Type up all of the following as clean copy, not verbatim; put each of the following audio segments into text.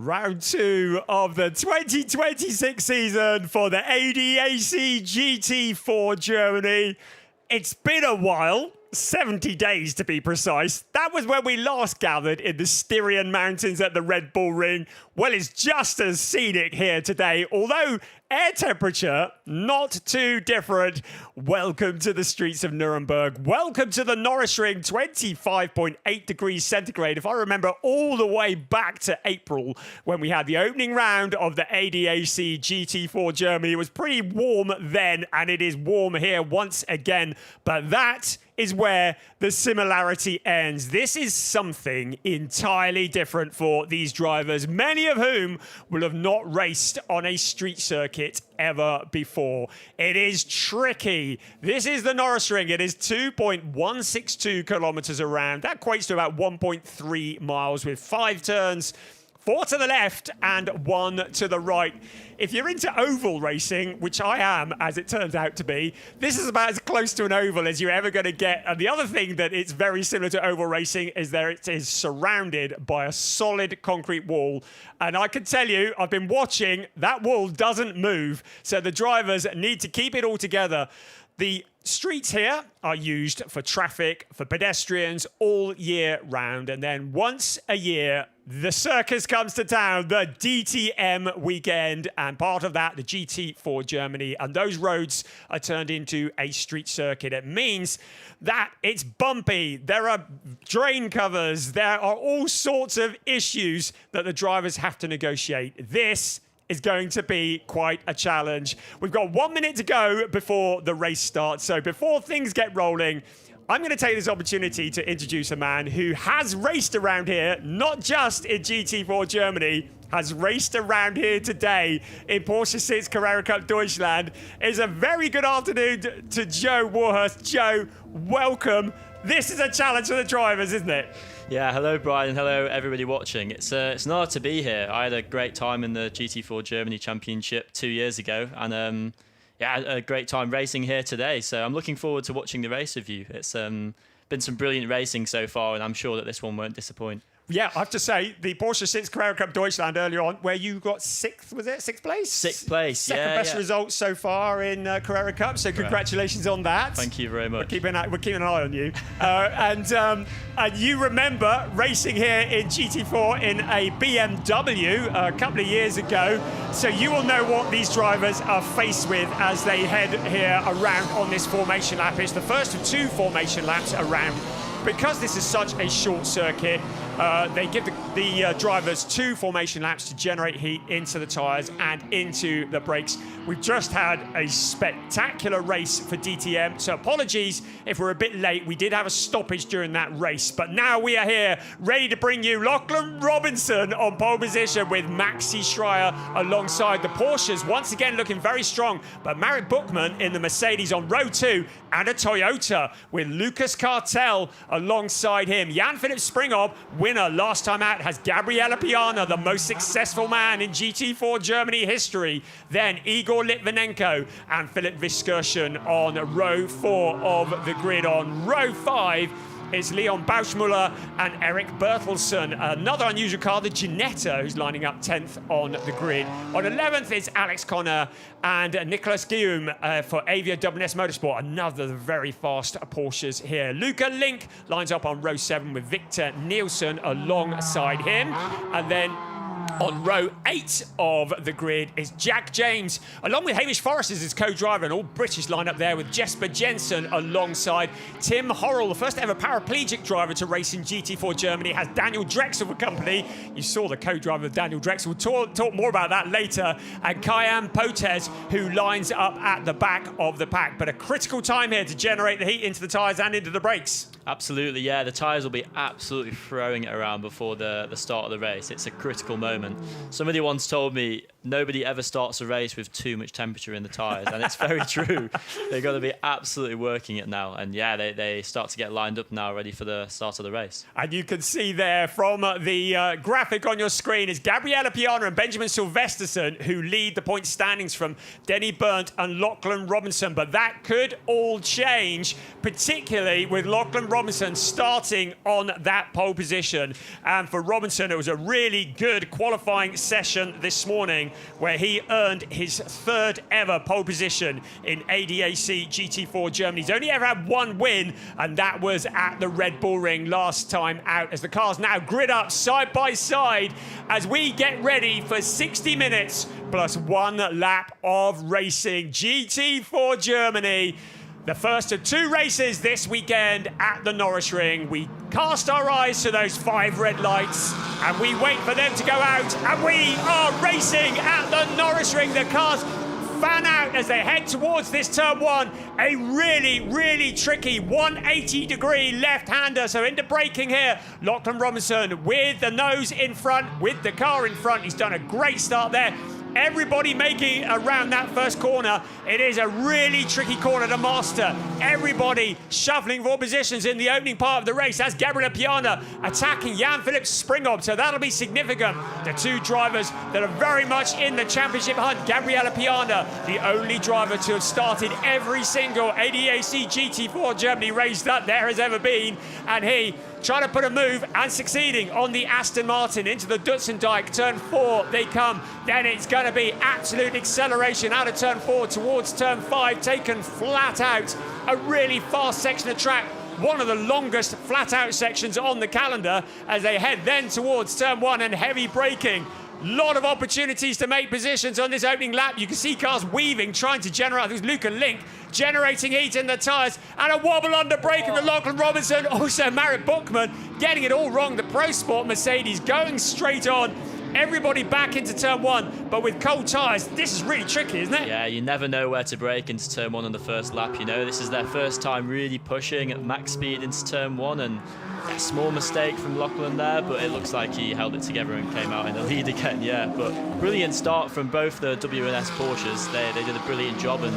Round 2 of the 2026 season for the ADAC GT4 Germany. It's been a while, 70 days to be precise. That was when we last gathered in the Styrian Mountains at the Red Bull Ring. Well, it's just as scenic here today, although air temperature not too different. Welcome to the streets of Nuremberg. Welcome to the Norising, 25.8 degrees centigrade. If I remember all the way back to April when we had the opening round of the ADAC GT4 Germany, it was pretty warm then, and it is warm here once again. But that is where the similarity ends. This is something entirely different for these drivers, many of whom will have not raced on a street circuit ever before. It is tricky. This is the Norising. It is 2.162 kilometers around. That equates to about 1.3 miles with 5 turns. 4 to the left and 1 to the right. If you're into oval racing, which I am, as it turns out to be, this is about as close to an oval as you're ever going to get. And the other thing that it's very similar to oval racing is that it is surrounded by a solid concrete wall. And I can tell you, I've been watching, that wall doesn't move. So the drivers need to keep it all together. The streets here are used for traffic, for pedestrians all year round. And then once a year, the circus comes to town, the DTM weekend, and part of that, the GT4 Germany. And those roads are turned into a street circuit. It means that it's bumpy. There are drain covers. There are all sorts of issues that the drivers have to negotiate. This is going to be quite a challenge. We've got 1 minute to go before the race starts. So before things get rolling, I'm going to take this opportunity to introduce a man who has raced around here, not just in GT4 Germany, has raced around here today in Porsche 6 Carrera Cup Deutschland. It's a very good afternoon to Joe Warhurst. Joe, welcome. This is a challenge for the drivers, isn't it? Yeah, hello Brian, hello everybody watching. It's an honour to be here. I had a great time in the GT4 Germany Championship 2 years ago, and yeah, a great time racing here today. So I'm looking forward to watching the race with you. It's been some brilliant racing so far, and I'm sure that this one won't disappoint. Yeah, I have to say, the Porsche 6 Carrera Cup Deutschland earlier on, where you got 6th, was it? 6th place? 6th place, Second best result so far in Carrera Cup, so congratulations on that. Thank you very much. We're keeping an eye on you. And you remember racing here in GT4 in a BMW a couple of years ago, so you will know what these drivers are faced with as they head here around on this formation lap. It's the first of 2 formation laps around. Because this is such a short circuit, they give the drivers 2 formation laps to generate heat into the tyres and into the brakes. We've just had a spectacular race for DTM, so apologies if we're a bit late. We did have a stoppage during that race, but now we are here, ready to bring you Lachlan Robinson on pole position with Maxi Schreier alongside the Porsches, once again looking very strong, but Marit Buchmann in the Mercedes on row 2, and a Toyota with Lucas Cartel alongside him. Jan-Philipp Springhoff, winner last time out, has Gabriele Piana, the most successful man in GT4 Germany history. Then Igor Litvinenko and Philipp Wiskirchen on row 4 of the grid. On row 5 is Leon Bauschmuller and Eric Bertelsen. Another unusual car, the Ginetta, who's lining up 10th on the grid. On 11th is Alex Connor and Nicolas Guillaume for ADAC MX Motorsport. Another very fast Porsches here. Luca Link lines up on row 7 with Victor Nielsen alongside him. And then on row 8 of the grid is Jack James, along with Hamish Forrest as his co-driver, and all British line up there with Jesper Jensen alongside Tim Horrell, the first ever paraplegic driver to race in GT4 Germany, has Daniel Drexel for company. You saw the co-driver of Daniel Drexel. We'll talk more about that later. And Kayam Potes, who lines up at the back of the pack. But a critical time here to generate the heat into the tyres and into the brakes. Absolutely, yeah. The tyres will be absolutely throwing it around before the start of the race. It's a critical moment. Somebody once told me nobody ever starts a race with too much temperature in the tyres, and it's very true. They've got to be absolutely working it now, and yeah, they start to get lined up now, ready for the start of the race. And you can see there from the graphic on your screen is Gabriele Piana and Benjamin Silvesterson who lead the point standings from Denny Burnt and Lachlan Robinson, but that could all change, particularly with Lachlan Robinson starting on that pole position. And for Robinson, it was a really good qualifying session this morning where he earned his 3rd ever pole position in ADAC GT4 Germany. He's only ever had 1 win, and that was at the Red Bull Ring last time out, as the cars now grid up side by side as we get ready for 60 minutes plus 1 lap of racing. GT4 Germany, the first of 2 races this weekend at the Norising. We cast our eyes to those 5 red lights and we wait for them to go out, and we are racing at the Norising. The cars fan out as they head towards this turn 1. A really tricky 180-degree left-hander. So into braking here, Lachlan Robinson with the nose in front, with the car in front. He's done a great start there. Everybody making it around that first corner. It is a really tricky corner to master. Everybody shuffling for positions in the opening part of the race as Gabriele Piana attacking Jan-Philipp Springhob. So that'll be significant. The 2 drivers that are very much in the championship hunt. Gabriele Piana, the only driver to have started every single ADAC GT4 Germany race that there has ever been. And he trying to put a move and succeeding on the Aston Martin into the Dutzendijk. Turn 4 they come. Then it's going to be absolute acceleration out of turn 4 towards turn 5, taken flat out. A really fast section of track, one of the longest flat out sections on the calendar, as they head then towards turn 1 and heavy braking. Lot of opportunities to make positions on this opening lap. You can see cars weaving, trying to generate. I think it's Luca Link generating heat in the tyres, and a wobble under braking with Lachlan Robinson. Also Marit Buchmann getting it all wrong. The Pro Sport Mercedes going straight on. Everybody back into turn 1, but with cold tyres, this is really tricky, isn't it? Yeah, you never know where to brake into turn 1 on the first lap. You know, this is their first time really pushing at max speed into turn 1, and a small mistake from Lachlan there, but it looks like he held it together and came out in the lead again. Yeah, but brilliant start from both the W&S Porsches. They did a brilliant job and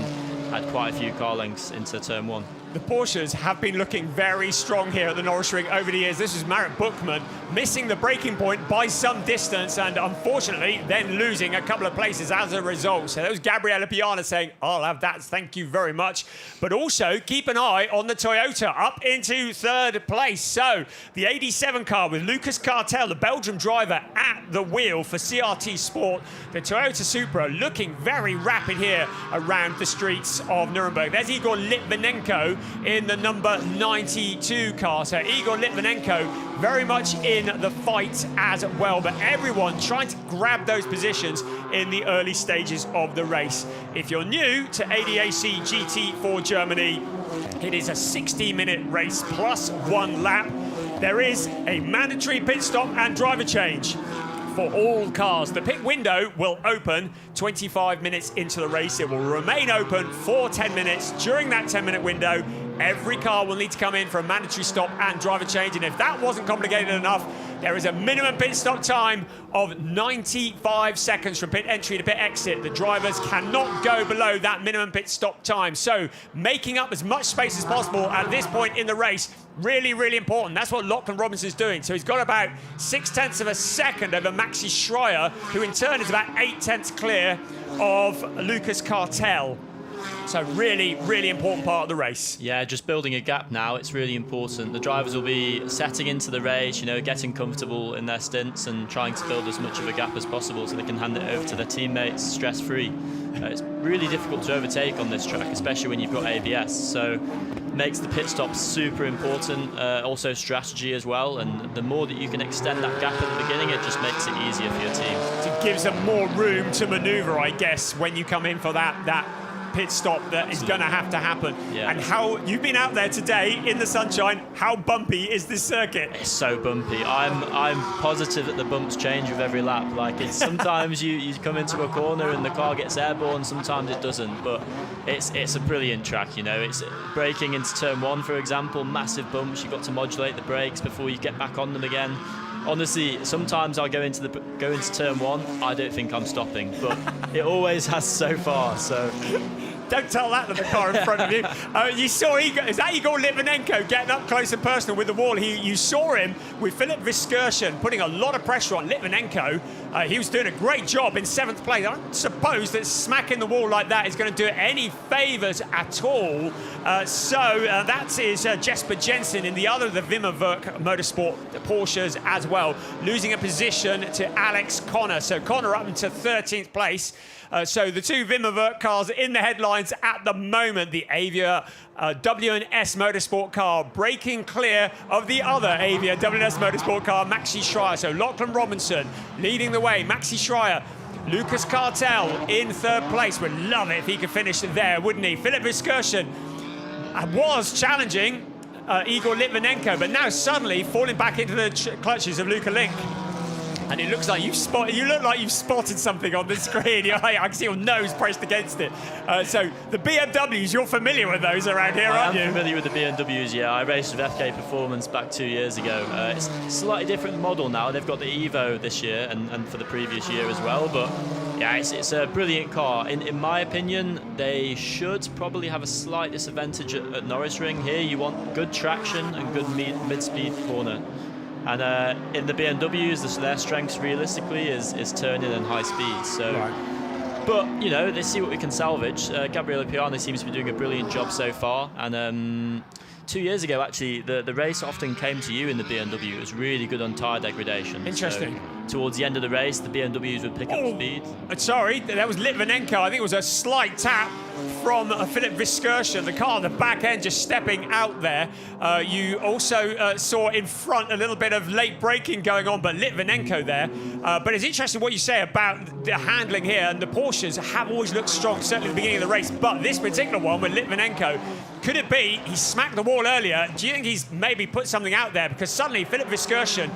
had quite a few car lengths into turn 1. The Porsches have been looking very strong here at the Norising over the years. This is Marit Buchmann missing the braking point by some distance and unfortunately then losing a couple of places as a result. So that was Gabriele Piana saying, I'll have that, thank you very much. But also keep an eye on the Toyota up into 3rd place. So the 87 car with Lucas Cartel, the Belgium driver, at the wheel for CRT Sport. The Toyota Supra looking very rapid here around the streets of Nuremberg. There's Igor Litvinenko in the number 92 car. So Igor Litvinenko very much in the fight as well, but everyone trying to grab those positions in the early stages of the race. If you're new to ADAC GT4 Germany, it is a 60-minute race plus 1 lap. There is a mandatory pit stop and driver change for all cars. The pit window will open 25 minutes into the race. It will remain open for 10 minutes. During that 10-minute window, every car will need to come in for a mandatory stop and driver change. And if that wasn't complicated enough, there is a minimum pit stop time of 95 seconds from pit entry to pit exit. The drivers cannot go below that minimum pit stop time. So making up as much space as possible at this point in the race, really important. That's what Lachlan Robinson's doing. So he's got about 0.6 of a second over Maxi Schreier, who in turn is about 0.8 clear of Lucas Cartel. So really important part of the race. Yeah, just building a gap now, it's really important. The drivers will be setting into the race, you know, getting comfortable in their stints and trying to build as much of a gap as possible so they can hand it over to their teammates stress-free. It's really difficult to overtake on this track, especially when you've got ABS. So makes the pit stops super important, also strategy as well, and the more that you can extend that gap at the beginning, it just makes it easier for your team. It gives them more room to maneuver, I guess, when you come in for that pit stop that is going to have to happen. Yeah. And how you've been out there today in the sunshine, how bumpy is this circuit? It's so bumpy. I'm positive that the bumps change with every lap. Like, it's sometimes you come into a corner and the car gets airborne, sometimes it doesn't, but it's a brilliant track, you know. It's braking into turn 1, for example, massive bumps. You've got to modulate the brakes before you get back on them again. honestly, sometimes I'll go into turn one. I don't think I'm stopping, but it always has so far. So. Don't tell that to the car in front of you. You saw is that Igor Litvinenko getting up close and personal with the wall. You saw him with Philip Viskersen putting a lot of pressure on Litvinenko. He was doing a great job in 7th place. I don't suppose that smacking the wall like that is going to do it any favours at all. That is Jesper Jensen in the other of the Wimmerwerk Motorsport Porsches as well, losing a position to Alex Connor. So Connor up into 13th place. So the two Wimmerwerk cars in the headlines at the moment. The Avia W&S Motorsport car breaking clear of the other Avia W&S Motorsport car, Maxi Schreier. So Lachlan Robinson leading the way. Maxi Schreier. Lucas Cartel in 3rd place. Would love it if he could finish there, wouldn't he? Philip Viskersen was challenging Igor Litvinenko, but now suddenly falling back into the clutches of Luca Link. And it looks like you look like you've spotted something on the screen. I can see your nose pressed against it. So the BMWs, you're familiar with those around here, aren't you? I'm familiar with the BMWs, yeah. I raced with FK Performance back 2 years ago. It's a slightly different model now. They've got the Evo this year and for the previous year as well. But yeah, it's a brilliant car. In my opinion, they should probably have a slight disadvantage at Norising here. You want good traction and good mid-speed corner. And in the BMWs, their strengths realistically is turning and high speed. So, right. But you know, let's see what we can salvage. Gabriele Piano seems to be doing a brilliant job so far. And 2 years ago, actually, the race often came to you in the BMW. It was really good on tyre degradation. Interesting. So, towards the end of the race, the BMWs would pick up speed. Sorry, that was Litvinenko. I think it was a slight tap from Philip Viskersen. The car, the back end, just stepping out there. You also saw in front a little bit of late braking going on, but Litvinenko there. But it's interesting what you say about the handling here, and the Porsches have always looked strong, certainly at the beginning of the race. But this particular one with Litvinenko, could it be he smacked the wall earlier? Do you think he's maybe put something out there? Because suddenly Philip Viskersen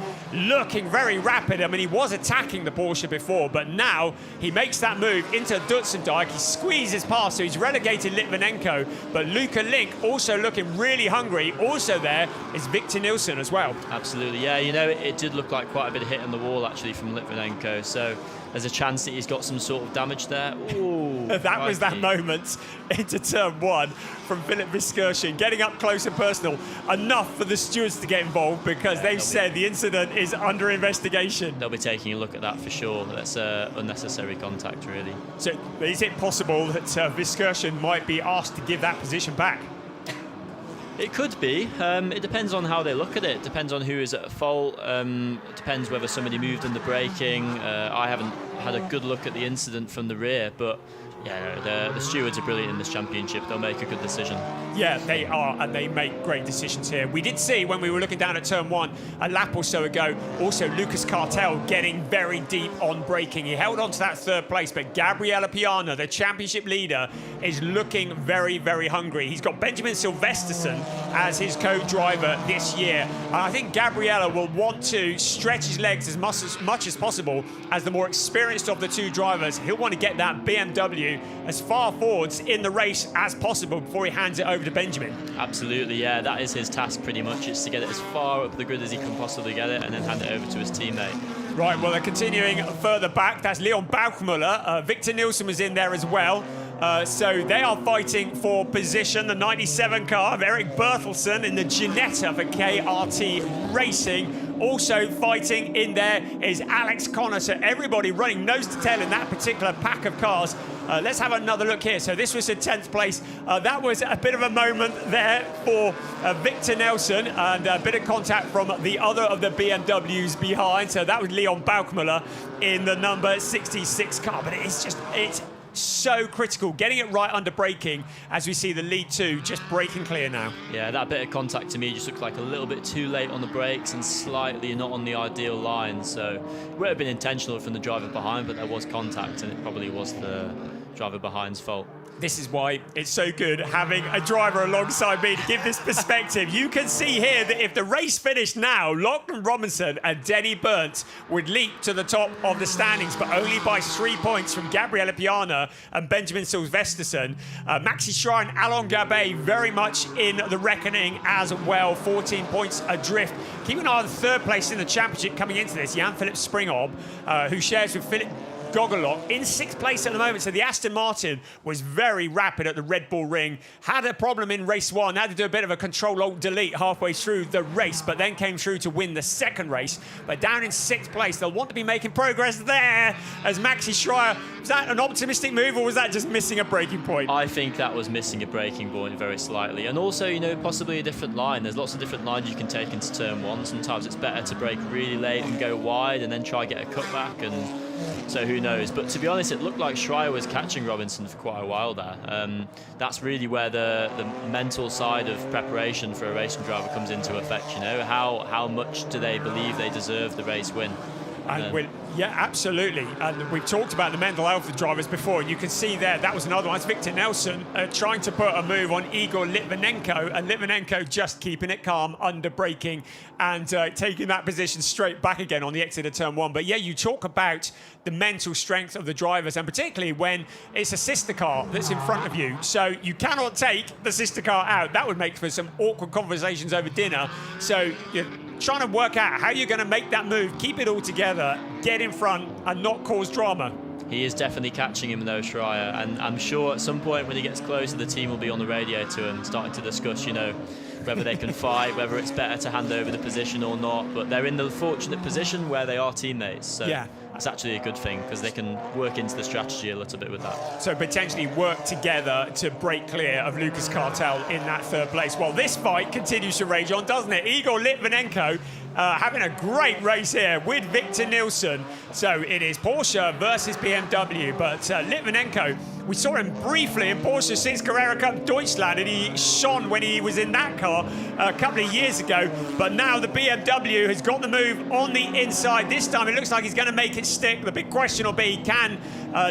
looking very rapid. I mean, he was attacking the Porsche before, but now he makes that move into Dutzendijk. He squeezes past, so he's relegated Litvinenko. But Luca Link also looking really hungry. Also there is Victor Nilsson as well. Absolutely, yeah. You know, it did look like quite a bit of hit on the wall actually from Litvinenko. So there's a chance that he's got some sort of damage there. Ooh, that was that moment into turn one from Philip Viskersen, getting up close and personal. Enough for the stewards to get involved because they've said the incident is under investigation. They'll be taking a look at that for sure. That's unnecessary contact, really. So is it possible that Viskersen might be asked to give that position back? It could be. It depends on how they look at it. It depends on who is at fault. It depends whether somebody moved under braking. I haven't had a good look at the incident from the rear, but yeah, the stewards are brilliant in this championship. They'll make a good decision. Yeah, they are, and they make great decisions here. We did see when we were looking down at turn one a lap or so ago, also Lucas Cartel getting very deep on braking. He held on to that 3rd place, but Gabriele Piano, the championship leader, is looking very, very hungry. He's got Benjamin Silvesterson as his co-driver this year. And I think Gabriele will want to stretch his legs as much as possible as the more experienced of the two drivers. He'll want to get that BMW as far forwards in the race as possible before he hands it over to Benjamin. Absolutely, yeah, that is his task pretty much. It's to get it as far up the grid as he can possibly get it and then hand it over to his teammate. Right, well, they're continuing further back. That's Leon Bauchmuller. Victor Nilsson was in there as well. So they are fighting for position. The 97 car of Eric Bertelsen in the Ginetta for KRT Racing. Also fighting in there is Alex Connor. So everybody running nose to tail in that particular pack of cars. Let's have another look here. So this was in 10th place. That was a bit of a moment there for Victor Nelson, and a bit of contact from the other of the BMWs behind. So that was Leon Bauchmuller in the number 66 car. But it's so critical getting it right under braking as we see the lead two just braking clear now. Yeah, that bit of contact to me just looked like a little bit too late on the brakes and slightly not on the ideal line. So it would have been intentional from the driver behind, but there was contact and it probably was the driver behind's fault. This is why it's so good having a driver alongside me to give this perspective. You can see here that if the race finished now, Lachlan Robinson and Denny Burnt would leap to the top of the standings, but only by 3 points from Gabriele Piana and Benjamin Sylvesterson. Maxi Schreier and Alon Gabet very much in the reckoning as well, 14 points adrift. Keeping an eye on the third place in the championship coming into this, Jan-Philipp Springhob, who shares with Philip Gogolok in 6th place at the moment. So the Aston Martin was very rapid at the Red Bull Ring. Had a problem in race 1. Had to do a bit of a Control-Alt-Delete halfway through the race, but then came through to win the 2nd race. But down in 6th place, they'll want to be making progress there as Maxi Schreier. Was that an optimistic move, or was that just missing a braking point? I think that was missing a braking point very slightly. And also, you know, possibly a different line. There's lots of different lines you can take into turn 1. Sometimes it's better to brake really late and go wide and then try get a cutback, and so who knows. But to be honest, it looked like Schreier was catching Robinson for quite a while there. That's really where the mental side of preparation for a racing driver comes into effect. You know, how much do they believe they deserve the race win? And yeah, absolutely. And we've talked about the mental health of drivers before. You can see there, that was another one. It's Victor Nelson trying to put a move on Igor Litvinenko, and Litvinenko just keeping it calm, under braking, and taking that position straight back again on the exit of turn 1. But yeah, you talk about the mental strength of the drivers, and particularly when it's a sister car that's in front of you. So you cannot take the sister car out. That would make for some awkward conversations over dinner. So you're trying to work out how you're going to make that move, keep it all together, get in front and not cause drama. He is definitely catching him though, Schreier, and I'm sure at some point when he gets closer, the team will be on the radio to him, starting to discuss, you know, whether they can fight, whether it's better to hand over the position or not. But they're in the fortunate position where they are teammates, so yeah, it's actually a good thing because they can work into the strategy a little bit with that. So potentially work together to break clear of Lucas Cartel in that 3rd place. Well, this fight continues to rage on, doesn't it? Igor Litvinenko having a great race here with Victor Nilsson. So it is Porsche versus BMW, but Litvinenko, we saw him briefly in Porsche since Carrera Cup Deutschland, and he shone when he was in that car a couple of years ago. But now the BMW has got the move on the inside. This time it looks like he's going to make it stick. The big question will be, can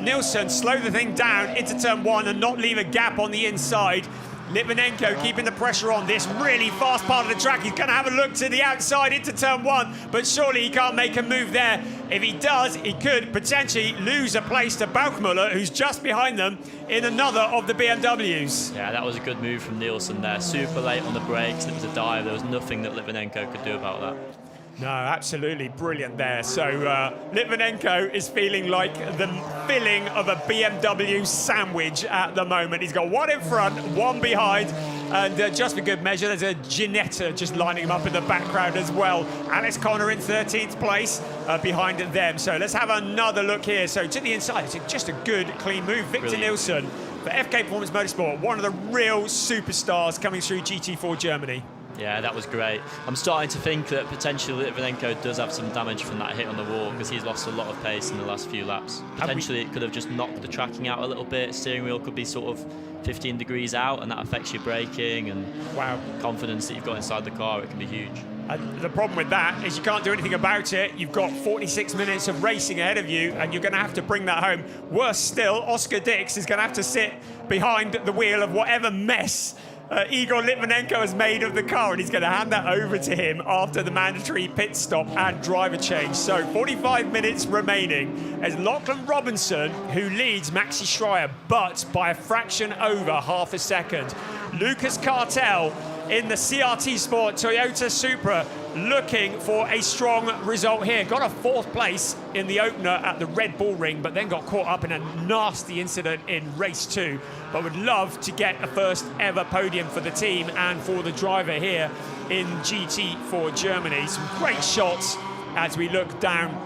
Nilsson slow the thing down into turn 1 and not leave a gap on the inside? Litvinenko keeping the pressure on this really fast part of the track. He's going to have a look to the outside into turn 1, but surely he can't make a move there. If he does, he could potentially lose a place to Bauchmuller, who's just behind them in another of the BMWs. Yeah, that was a good move from Nielsen there. Super late on the brakes. It was a dive. There was nothing that Litvinenko could do about that. No, absolutely brilliant there. So Litvinenko is feeling like the filling of a BMW sandwich at the moment. He's got one in front, one behind, and just for good measure, there's a Ginetta just lining him up in the background as well. Alex Connor in 13th place behind them. So let's have another look here. So to the inside, it's just a good, clean move. Victor Nilsson for FK Performance Motorsport, one of the real superstars coming through GT4 Germany. Yeah, that was great. I'm starting to think that potentially Litvinenko does have some damage from that hit on the wall because he's lost a lot of pace in the last few laps. Potentially it could have just knocked the tracking out a little bit. Steering wheel could be sort of 15 degrees out, and that affects your braking and confidence that you've got inside the car. It can be huge. The problem with that is you can't do anything about it. You've got 46 minutes of racing ahead of you, and you're going to have to bring that home. Worse still, Oscar Dix is going to have to sit behind the wheel of whatever mess Igor Litvinenko has made of the car, and he's going to hand that over to him after the mandatory pit stop and driver change. So 45 minutes remaining as Lachlan Robinson, who leads Maxi Schreier, but by a fraction over half a second. Lucas Cartel in the CRT Sport Toyota Supra looking for a strong result here. Got a 4th place in the opener at the Red Bull Ring, but then got caught up in a nasty incident in race 2. But would love to get a first ever podium for the team and for the driver here in GT4 Germany. Some great shots as we look down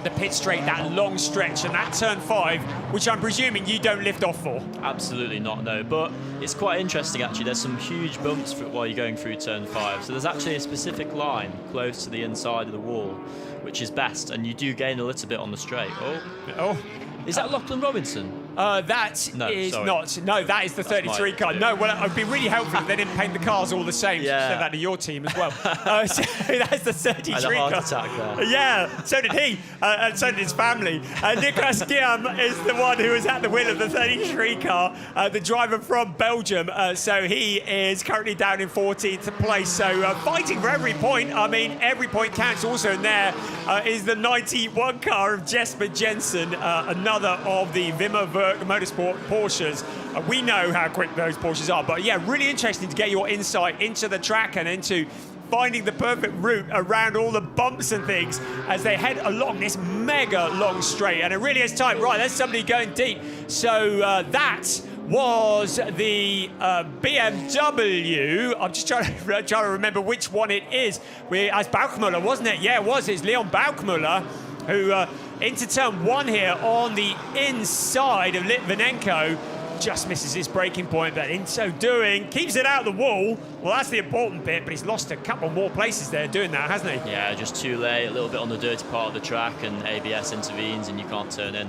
the pit straight, that long stretch, and that turn 5, which I'm presuming you don't lift off for. Absolutely not, no. But it's quite interesting, actually. There's some huge bumps while you're going through turn 5. So there's actually a specific line close to the inside of the wall, which is best, and you do gain a little bit on the straight. Oh. Is that Lachlan Robinson? That No, is sorry. not. No, that is the 33 car. No, well, it would be really helpful if they didn't paint the cars all the same. Yeah. Send that to your team as well. So that's the 33 I had a heart car. attack there. Yeah, so did he, and so did his family. Nicolas Guillaume is the one who was at the wheel of the 33 car, the driver from Belgium. So he is currently down in 14th place. So fighting for every point. I mean, every point counts. Also in there is the 91 car of Jesper Jensen, another of the Wimmer Motorsport Porsches. We know how quick those Porsches are, but yeah, really interesting to get your insight into the track and into finding the perfect route around all the bumps and things as they head along this mega long straight. And it really is tight. Right, there's somebody going deep. So that was the BMW. I'm just trying to remember which one it is. As Bauchmuller, wasn't it? Yeah, it was. It's Leon Bauchmuller who into turn one here on the inside of Litvinenko. Just misses his braking point, but in so doing, keeps it out of the wall. Well, that's the important bit, but he's lost a couple more places there doing that, hasn't he? Yeah, just too late, a little bit on the dirty part of the track, and ABS intervenes and you can't turn in.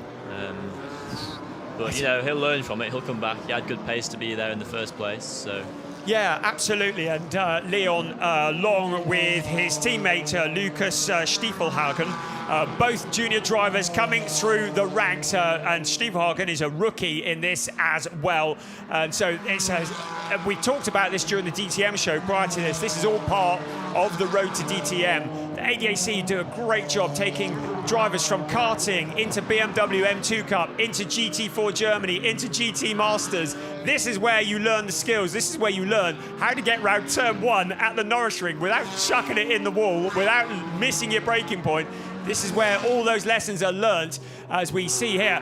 But, you know, he'll learn from it, he'll come back. He had good pace to be there in the first place, so... Yeah, absolutely. And Leon, along with his teammate Lucas Stiefelhagen, both junior drivers coming through the ranks. And Stiefelhagen is a rookie in this as well. And so it's we talked about this during the DTM show prior to this. This is all part of the road to DTM. The ADAC do a great job taking drivers from karting into BMW M2 Cup, into GT4 Germany, into GT Masters. This is where you learn the skills. This is where you learn how to get round turn one at the Norising without chucking it in the wall, without missing your braking point. This is where all those lessons are learnt, as we see here,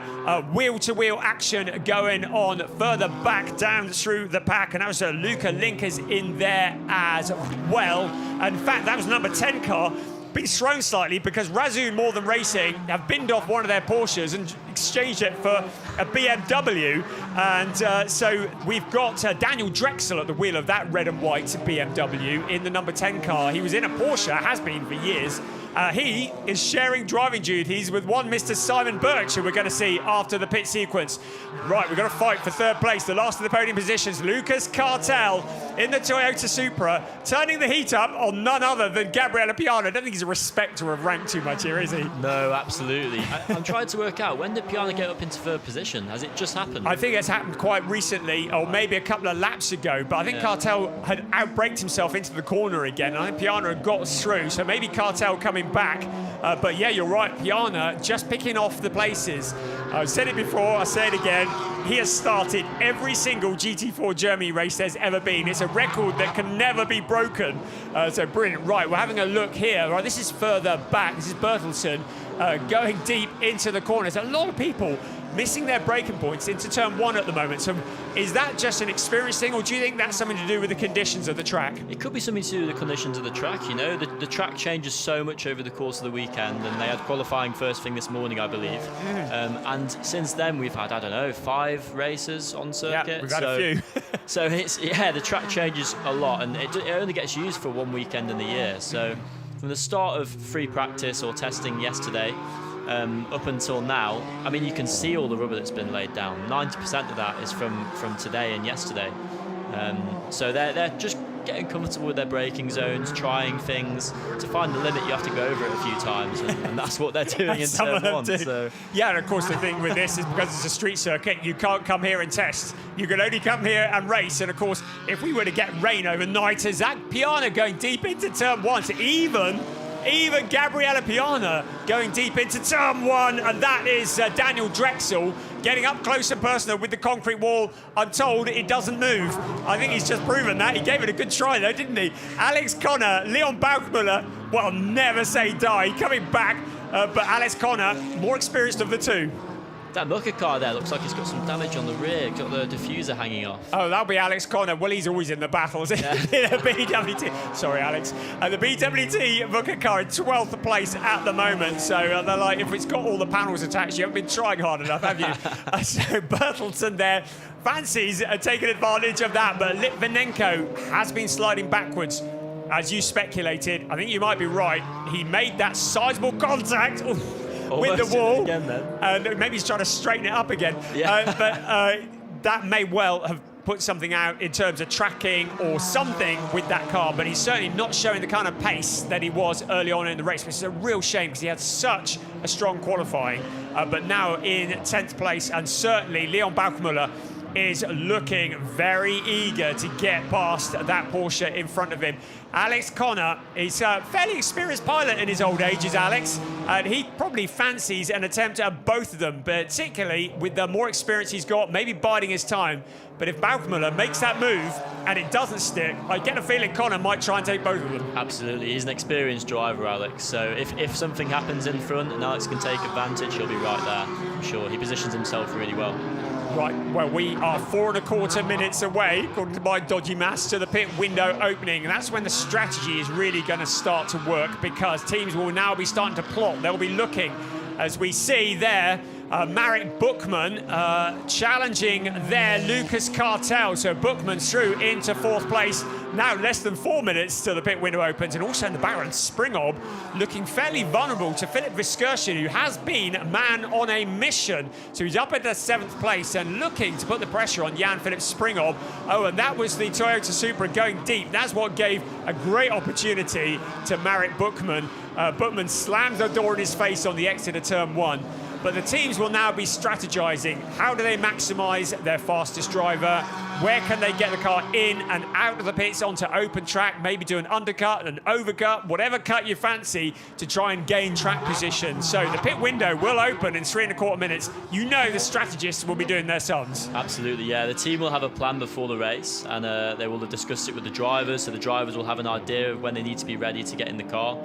wheel-to-wheel action going on further back down through the pack. And that was Luca Linkers in there as well. In fact, that was number 10 car. Been thrown slightly because Razzoon More Than Racing have binned off one of their Porsches and exchanged it for a BMW. And so we've got Daniel Drexel at the wheel of that red and white BMW in the number 10 car. He was in a Porsche, has been for years. He is sharing driving duties with one Mr. Simon Birch, who we're going to see after the pit sequence. Right, we've got to fight for third place. The last of the podium positions, Lucas Cartel in the Toyota Supra, turning the heat up on none other than Gabriele Piano. I don't think he's a respecter of rank too much here, is he? No, absolutely. I'm trying to work out, when did Piano get up into third position? Has it just happened? I think it's happened quite recently, or maybe a couple of laps ago, but I think Cartel had outbraked himself into the corner again. I think Piano had got through, so maybe Cartel coming back. But yeah, you're right, Piana just picking off the places. I've said it before, I say it again. He has started every single GT4 Germany race there's ever been. It's a record that can never be broken. So brilliant. Right, we're having a look here. Right, this is further back. This is Bertelsen going deep into the corner. There's a lot of people missing their braking points into turn one at the moment. So is that just an experience thing, or do you think that's something to do with the conditions of the track? It could be something to do with the conditions of the track, you know. The track changes so much over the course of the weekend, and they had qualifying first thing this morning, I believe. And since then we've had, I don't know, 5 races on circuit. Yeah, we've had a few. So it's, yeah, the track changes a lot, and it only gets used for one weekend in the year. So from the start of free practice or testing yesterday, up until now, I mean, you can see all the rubber that's been laid down. 90% of that is from today and yesterday. So they're just getting comfortable with their braking zones, trying things. To find the limit, you have to go over it a few times, and that's what they're doing in turn one. So. Yeah, and of course the thing with this is because it's a street circuit, you can't come here and test. You can only come here and race. And of course, if we were to get rain overnight, is that Piana going deep into turn one? So even Gabriele Piana going deep into turn one, and that is Daniel Drexel getting up close and personal with the concrete wall. I'm told it doesn't move. I think he's just proven that. He gave it a good try though, didn't he? Alex Connor, Leon Bauchmuller, well, never say die, coming back, but Alex Connor, more experienced of the two. That Mucker car there looks like it's got some damage on the rear, got the diffuser hanging off. Oh, that'll be Alex Connor. Well, he's always in the battles in the BWT. Sorry, Alex. The BWT Mucker car in 12th place at the moment. So they're like, if it's got all the panels attached, you haven't been trying hard enough, have you? So Bertelsen there fancies taking advantage of that, but Litvinenko has been sliding backwards. As you speculated, I think you might be right. He made that sizable contact. Oof. with the wall. Again, then. And maybe he's trying to straighten it up again. Yeah. But that may well have put something out in terms of tracking or something with that car, but he's certainly not showing the kind of pace that he was early on in the race, which is a real shame because he had such a strong qualifying. But now in 10th place, and certainly Leon Baukmuller is looking very eager to get past that Porsche in front of him. Alex Connor is a fairly experienced pilot in his old ages, Alex, and he probably fancies an attempt at both of them, particularly with the more experience he's got, maybe biding his time. But if Baukmuller makes that move and it doesn't stick, I get a feeling Connor might try and take both of them. Absolutely, he's an experienced driver, Alex. So if something happens in front and Alex can take advantage, he'll be right there. I'm sure he positions himself really well. Right, well, we are 4.25 minutes away, according to my dodgy maths, to the pit window opening. And that's when the strategy is really going to start to work, because teams will now be starting to plot. They'll be looking, as we see there, Marek Buchmann challenging there Lucas Cartel. So Buchmann's through into 4th place. Now less than 4 minutes till the pit window opens. And also in the background, Springhob looking fairly vulnerable to Philip Viskersian, who has been a man on a mission. So he's up at the 7th place and looking to put the pressure on Jan-Philipp Springhob. Oh, and that was the Toyota Supra going deep. That's what gave a great opportunity to Marek Buchmann. Buchmann slams the door in his face on the exit of turn 1. But the teams will now be strategizing. How do they maximize their fastest driver? Where can they get the car in and out of the pits onto open track? Maybe do an undercut, an overcut, whatever cut you fancy to try and gain track position. So the pit window will open in 3.25 minutes. You know the strategists will be doing their sums. Absolutely, yeah. The team will have a plan before the race, and they will have discussed it with the drivers. So the drivers will have an idea of when they need to be ready to get in the car.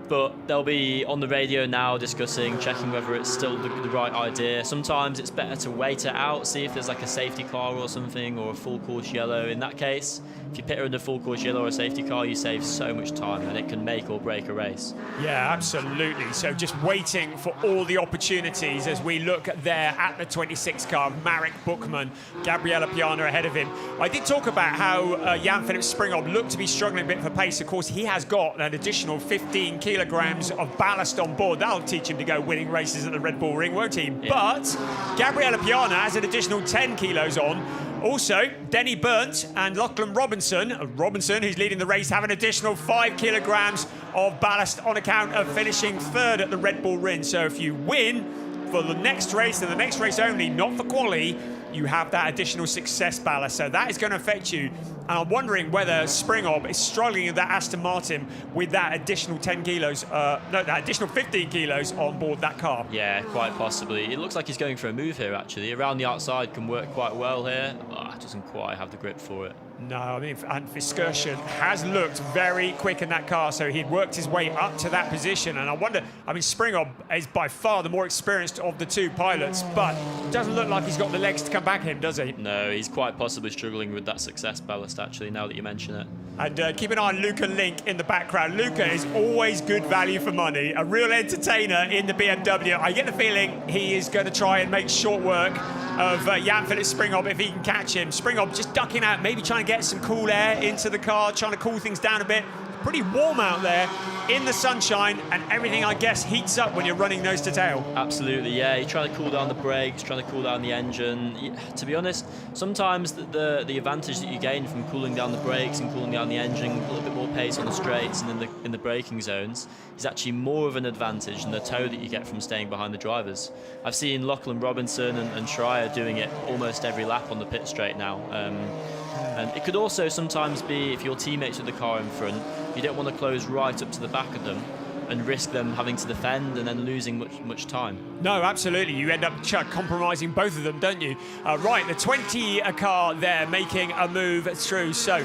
But they'll be on the radio now discussing, checking whether it's still the right idea. Sometimes it's better to wait it out, see if there's like a safety car or something, or a full course yellow. In that case, if you pit her in the full course yellow or a safety car, you save so much time, and it can make or break a race. Yeah, absolutely. So just waiting for all the opportunities as we look there at the 26 car, Marek Buchmann, Gabriella Piana ahead of him. I did talk about how Jan-Philipp Springhob looked to be struggling a bit for pace. Of course, he has got an additional 15 kilograms of ballast on board. That'll teach him to go winning races at the Red Bull Ring, won't he? Yeah. But Gabriella Piana has an additional 10 kilos on. Also, Denny Burnt and Lachlan Robinson, who's leading the race, have an additional 5 kilograms of ballast on account of finishing 3rd at the Red Bull Ring. So if you win for the next race and the next race only, not for quali, you have that additional success ballast. So that is going to affect you. And I'm wondering whether Springhob is struggling with that Aston Martin with that additional 10 kilos, that additional 15 kilos on board that car. Yeah, quite possibly. It looks like he's going for a move here, actually. Around the outside can work quite well here. Doesn't quite have the grip for it. No, I mean, and Viskersian has looked very quick in that car, so he'd worked his way up to that position. And I wonder, I mean, Springhob is by far the more experienced of the two pilots, but it doesn't look like he's got the legs to come back in, does he? No, he's quite possibly struggling with that success ballast, actually, now that you mention it. And keep an eye on Luca Link in the background. Luca is always good value for money, a real entertainer in the BMW. I get the feeling he is going to try and make short work of Jan-Philipp Springhob if he can catch him. Springhob just ducking out, maybe trying to get some cool air into the car, trying to cool things down a bit. Pretty warm out there in the sunshine, and everything, I guess, heats up when you're running nose to tail. Absolutely, yeah. You're trying to cool down the brakes, trying to cool down the engine. To be honest, sometimes the advantage that you gain from cooling down the brakes and cooling down the engine, a little bit more pace on the straights and in the braking zones, is actually more of an advantage than the tow that you get from staying behind the drivers. I've seen Lachlan Robinson and Schreier doing it almost every lap on the pit straight now. And it could also sometimes be, if your teammates with the car in front, you don't want to close right up to the back of them and risk them having to defend and then losing much time. No, absolutely. You end up compromising both of them, don't you? Right, the 20 car there making a move through. So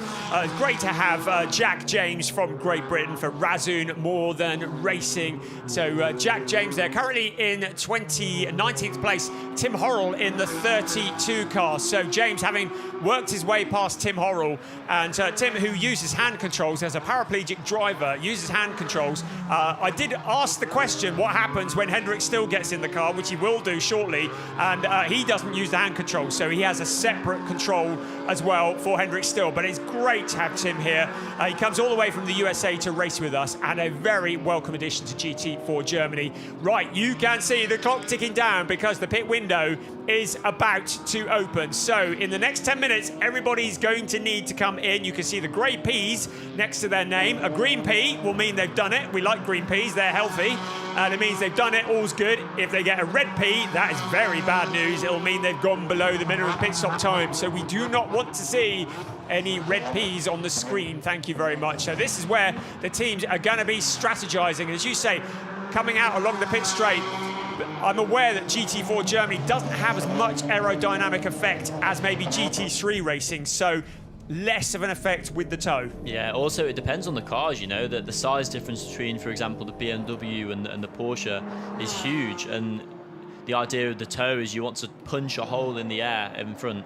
great to have Jack James from Great Britain for Razzoon More Than Racing. So Jack James there, currently in 19th place. Tim Horrell in the 32 car. So James having worked his way past Tim Horrell, and Tim, who uses hand controls as a paraplegic driver, uses hand controls I did ask the question, what happens when Hendrik Still gets in the car, which he will do shortly, and he doesn't use the hand control, so he has a separate control as well for Hendrik Still. But it's great to have Tim here. He comes all the way from the USA to race with us, and a very welcome addition to GT4 Germany. Right, you can see the clock ticking down because the pit window is about to open. So in the next 10 minutes, everybody's going to need to come in. You can see the grey peas next to their name. A green pea will mean they've done it. We like green peas, they're healthy. And it means they've done it, all's good. If they get a red pea, that is very bad news. It'll mean they've gone below the minimum pit stop time. So we do not want to see any red peas on the screen. Thank you very much. So this is where the teams are going to be strategizing. As you say, coming out along the pit straight, I'm aware that GT4 Germany doesn't have as much aerodynamic effect as maybe GT3 racing, so less of an effect with the toe. Yeah, also it depends on the cars, you know, that the size difference between, for example, the BMW and the Porsche is huge, and the idea of the toe is you want to punch a hole in the air in front,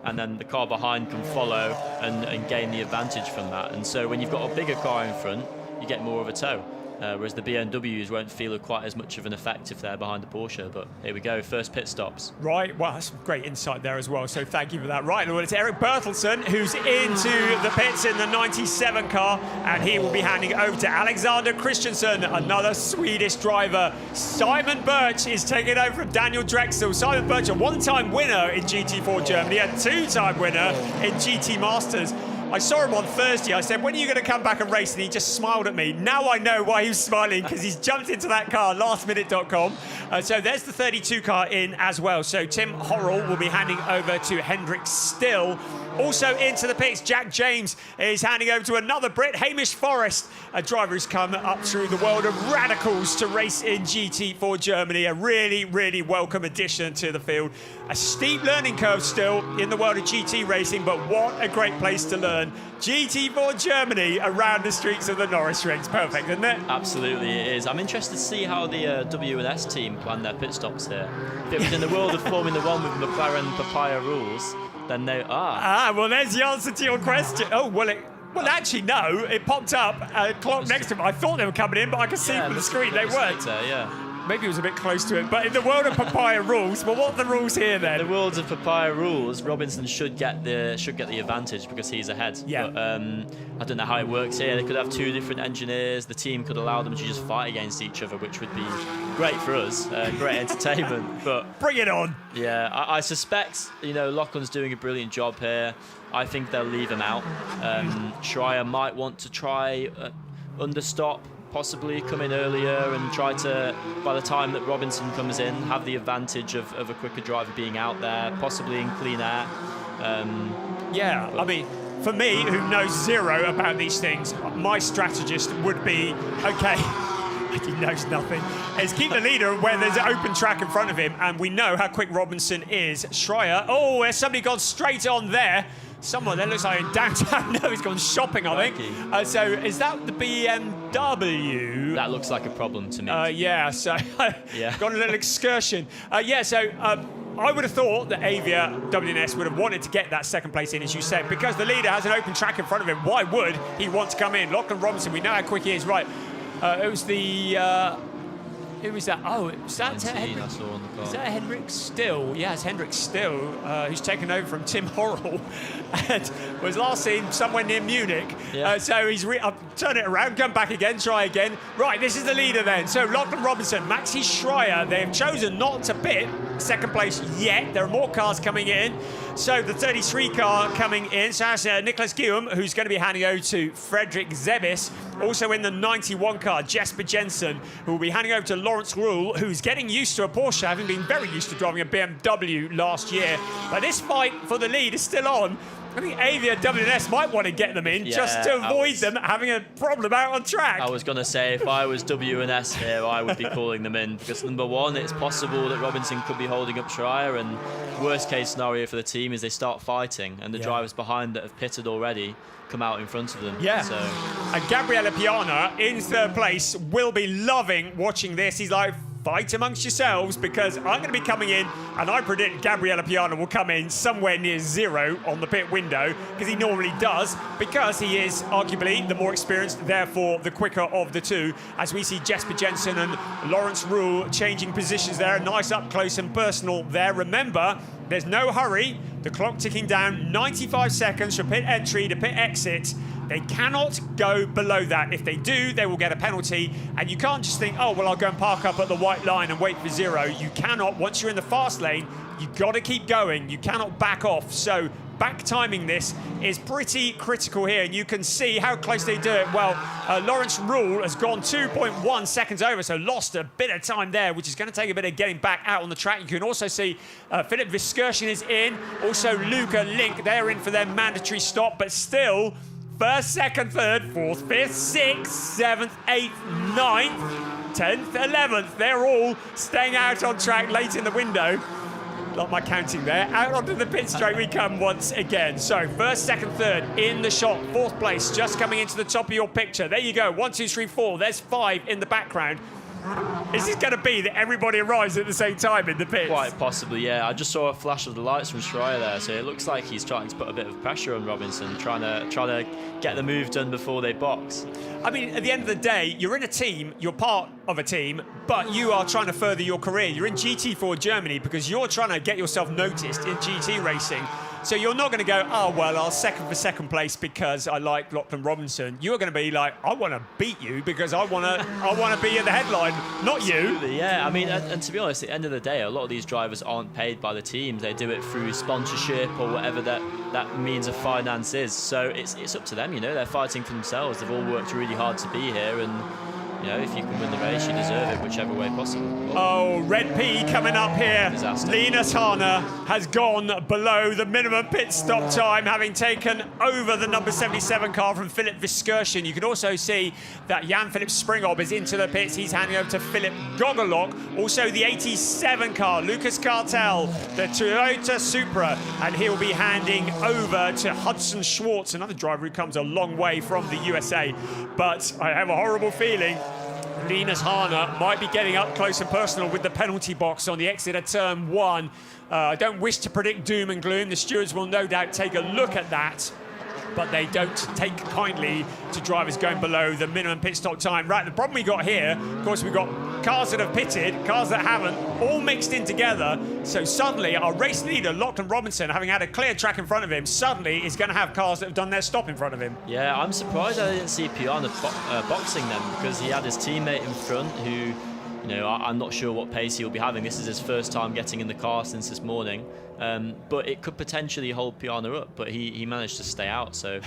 and then the car behind can follow and gain the advantage from that. And so when you've got a bigger car in front, you get more of a toe. Whereas the BMWs won't feel quite as much of an effect if they're behind the Porsche. But here we go, first pit stops. Right, well, that's great insight there as well, so thank you for that. Right, well, it's Eric Bertelsen who's into the pits in the 97 car, and he will be handing over to Alexander Christensen, another Swedish driver. Simon Birch is taking over from Daniel Drexel. Simon Birch, a one-time winner in GT4 Germany, a two-time winner in GT Masters. I saw him on Thursday. I said, when are you going to come back and race? And he just smiled at me. Now I know why he was smiling, because he's jumped into that car, lastminute.com. So there's the 32 car in as well. So Tim Horrell will be handing over to Hendrik Still. Also into the pits, Jack James is handing over to another Brit, Hamish Forrest, a driver who's come up through the world of radicals to race in GT4 Germany. A really, really welcome addition to the field. A steep learning curve still in the world of GT racing, but what a great place to learn. GT4 Germany around the streets of the Norising. Perfect, isn't it? Absolutely, it is. I'm interested to see how the W&S team plan their pit stops here. If it was in the world of Formula One with McLaren papaya rules, then they are. Well, there's the answer to your question. Oh, well, actually, no. It popped up, a clock next to them. I thought they were coming in, but I could see from the screen they weren't. Yeah. Maybe it was a bit close to it. But in the world of papaya rules, well, what are the rules here then? In the world of papaya rules, Robinson should get the advantage because he's ahead. Yeah. But I don't know how it works here. They could have two different engineers. The team could allow them to just fight against each other, which would be great for us, great entertainment. But bring it on. Yeah, I suspect, you know, Laughlin's doing a brilliant job here. I think they'll leave him out. Schreier might want to try understop, possibly come in earlier and try to, by the time that Robinson comes in, have the advantage of a quicker driver being out there, possibly in clean air. I mean, for me, who knows zero about these things, my strategist would be, okay, he knows nothing, is keep the leader where there's an open track in front of him, and we know how quick Robinson is. Schreier, oh, there's somebody gone straight on there. Someone that looks like in downtown. No, he's gone shopping, I think. So is that the BMW? That looks like a problem to me. So gone a little excursion. I would have thought that Avia W&S would have wanted to get that second place in, as you said, because the leader has an open track in front of him. Why would he want to come in? Lachlan Robinson, we know how quick he is. Right, it was the... who was that? Oh, was that Hendrik? Is that Hendrik Still? Yeah, it's Hendrik Still, who's taken over from Tim Horrell and was last seen somewhere near Munich. Yeah. So he's turn it around, come back again, try again. Right, this is the leader then. So Lachlan Robinson, Maxi Schreier, they have chosen not to pit second place yet. There are more cars coming in. So the 33 car coming in. So that's Nicholas Guillaume, who's going to be handing over to Frederick Zebis. Also in the 91 car, Jesper Jensen, who will be handing over to Lawrence Rule, who's getting used to a Porsche, having been very used to driving a BMW last year. But this fight for the lead is still on. I think Avia W&S might want to get them in just to avoid them having a problem out on track. I was going to say, if I was W&S here, I would be calling them in, because number one, it's possible that Robinson could be holding up Schreier, and worst case scenario for the team is they start fighting and the drivers behind that have pitted already come out in front of them. Yeah. So. And Gabriele Piana in third place will be loving watching this. He's like fight amongst yourselves, because I'm going to be coming in, and I predict Gabriele Piana will come in somewhere near 0 on the pit window, because he normally does, because he is arguably the more experienced, therefore the quicker of the two, as we see Jesper Jensen and Lawrence Rule changing positions there. Nice up close and personal there. Remember, there's no hurry. The clock ticking down, 95 seconds from pit entry to pit exit. They cannot go below that. If they do, they will get a penalty. And you can't just think, oh, well, I'll go and park up at the white line and wait for 0. You cannot. Once you're in the fast lane, you've got to keep going. You cannot back off. So back timing this is pretty critical here. And you can see how close they do it. Well, Lawrence Rule has gone 2.1 seconds over, so lost a bit of time there, which is going to take a bit of getting back out on the track. You can also see Philip Viskersen is in. Also, Luca Link, they're in for their mandatory stop, but still, first, second, third, fourth, fifth, sixth, seventh, eighth, ninth, 10th, 11th. They're all staying out on track late in the window. Not my counting there. Out onto the pit straight we come once again. So first, second, third in the shot. Fourth place just coming into the top of your picture. There you go. 1, 2, 3, 4. There's 5 in the background. Is this going to be that everybody arrives at the same time in the pits? Quite possibly, yeah. I just saw a flash of the lights from Schreier there, so it looks like he's trying to put a bit of pressure on Robinson, trying to get the move done before they box. I mean, at the end of the day, you're in a team, you're part of a team, but you are trying to further your career. You're in GT4 Germany because you're trying to get yourself noticed in GT racing. So you're not going to go, oh, well, I'll second for second place because I like Lachlan Robinson. You're going to be like, I want to beat you because I want to be in the headline, not you. Absolutely, yeah. I mean, and to be honest, at the end of the day, a lot of these drivers aren't paid by the teams. They do it through sponsorship or whatever that means of finance is. So it's up to them, you know. They're fighting for themselves. They've all worked really hard to be here, and you know, if you can win the race, you deserve it, whichever way possible. Oh, Red P coming up here. Disaster. Linus Hana has gone below the minimum pit stop time, having taken over the number 77 car from Philip Viskersen. You can also see that Jan-Philipp Springhob is into the pits. He's handing over to Philip Gogelok. Also the 87 car, Lucas Cartel, the Toyota Supra. And he'll be handing over to Hudson Schwartz, another driver who comes a long way from the USA. But I have a horrible feeling Linus Hana might be getting up close and personal with the penalty box on the exit of turn 1. I don't wish to predict doom and gloom. The stewards will no doubt take a look at that, but they don't take kindly to drivers going below the minimum pit stop time. Right, the problem we got here, of course, we've got cars that have pitted, cars that haven't, all mixed in together. So suddenly our race leader, Lachlan Robinson, having had a clear track in front of him, suddenly is going to have cars that have done their stop in front of him. Yeah, I'm surprised I didn't see Piana boxing them, because he had his teammate in front who, you know, I'm not sure what pace he'll be having. This is his first time getting in the car since this morning. But it could potentially hold Piana up, but he managed to stay out, so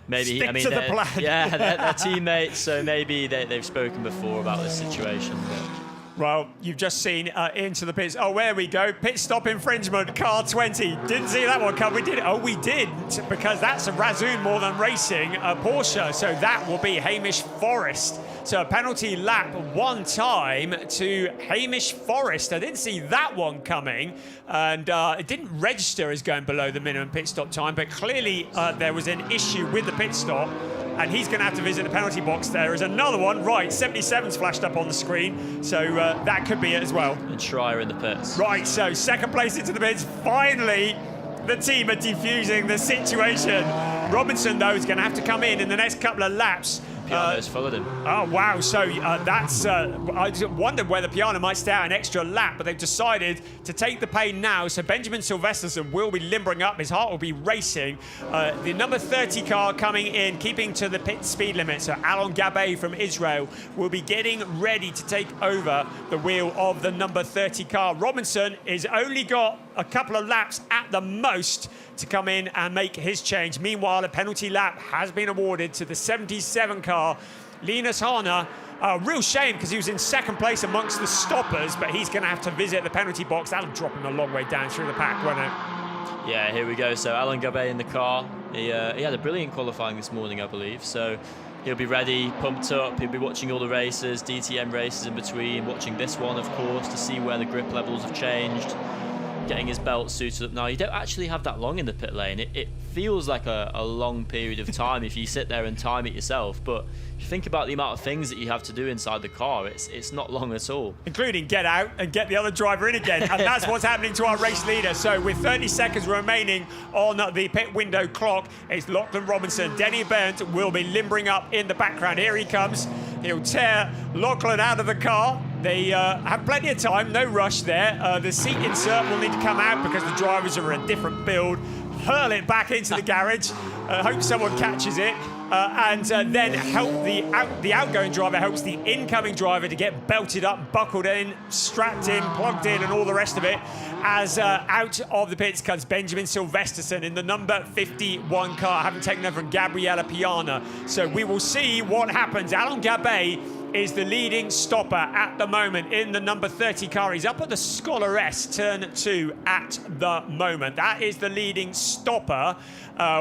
maybe, Stick I mean, to the plan. Yeah, they're teammates, so maybe they've spoken before about this situation. But Well, you've just seen into the pits. Oh, there we go. Pit stop infringement, car 20. Didn't see that one come. We did. Oh, we didn't, because that's a Razzoon More Than Racing, a Porsche. So that will be Hamish Forrest. So a penalty lap one time to Hamish Forrest. I didn't see that one coming. And it didn't register as going below the minimum pit stop time. But clearly there was an issue with the pit stop. And he's going to have to visit the penalty box. There is another one. Right, 77's flashed up on the screen. So that could be it as well. And Schreier in the pits. Right, so second place into the pits. Finally, the team are defusing the situation. Robinson, though, is going to have to come in the next couple of laps. Piano's followed him. Oh, wow. So that's... I wondered whether Piano might stay out an extra lap, but they've decided to take the pain now. So Benjamin Sylvesterson will be limbering up. His heart will be racing. The number 30 car coming in, keeping to the pit speed limit. So Alon Gabay from Israel will be getting ready to take over the wheel of the number 30 car. Robinson has only got a couple of laps at the most to come in and make his change. Meanwhile, a penalty lap has been awarded to the 77 car, Linus Hana. A real shame, because he was in second place amongst the stoppers, but he's going to have to visit the penalty box. That'll drop him a long way down through the pack, won't it? Yeah, here we go. So Alon Gabay in the car. He had a brilliant qualifying this morning, I believe. So he'll be ready, pumped up. He'll be watching all the races, DTM races in between, watching this one, of course, to see where the grip levels have changed. getting his belt suited up now. You don't actually have that long in the pit lane. It feels like a long period of time if you sit there and time it yourself, but if you think about the amount of things that you have to do inside the car, it's not long at all. Including get out and get the other driver in again, and that's what's happening to our race leader. So with 30 seconds remaining on the pit window clock, it's Lachlan Robinson. Denny Bent will be limbering up in the background. Here he comes. He'll tear Lachlan out of the car. They have plenty of time, no rush there. The seat insert will need to come out because the drivers are a different build. Hurl it back into the garage. Hope someone catches it. And then help the outgoing driver helps the incoming driver to get belted up, buckled in, strapped in, plugged in, and all the rest of it. As out of the pits comes Benjamin Silvesterson in the number 51 car, having taken over from Gabriella Piana. So we will see what happens. Alain Gabet is the leading stopper at the moment in the number 30 car. He's up at the Scholar S, turn 2 at the moment. That is the leading stopper.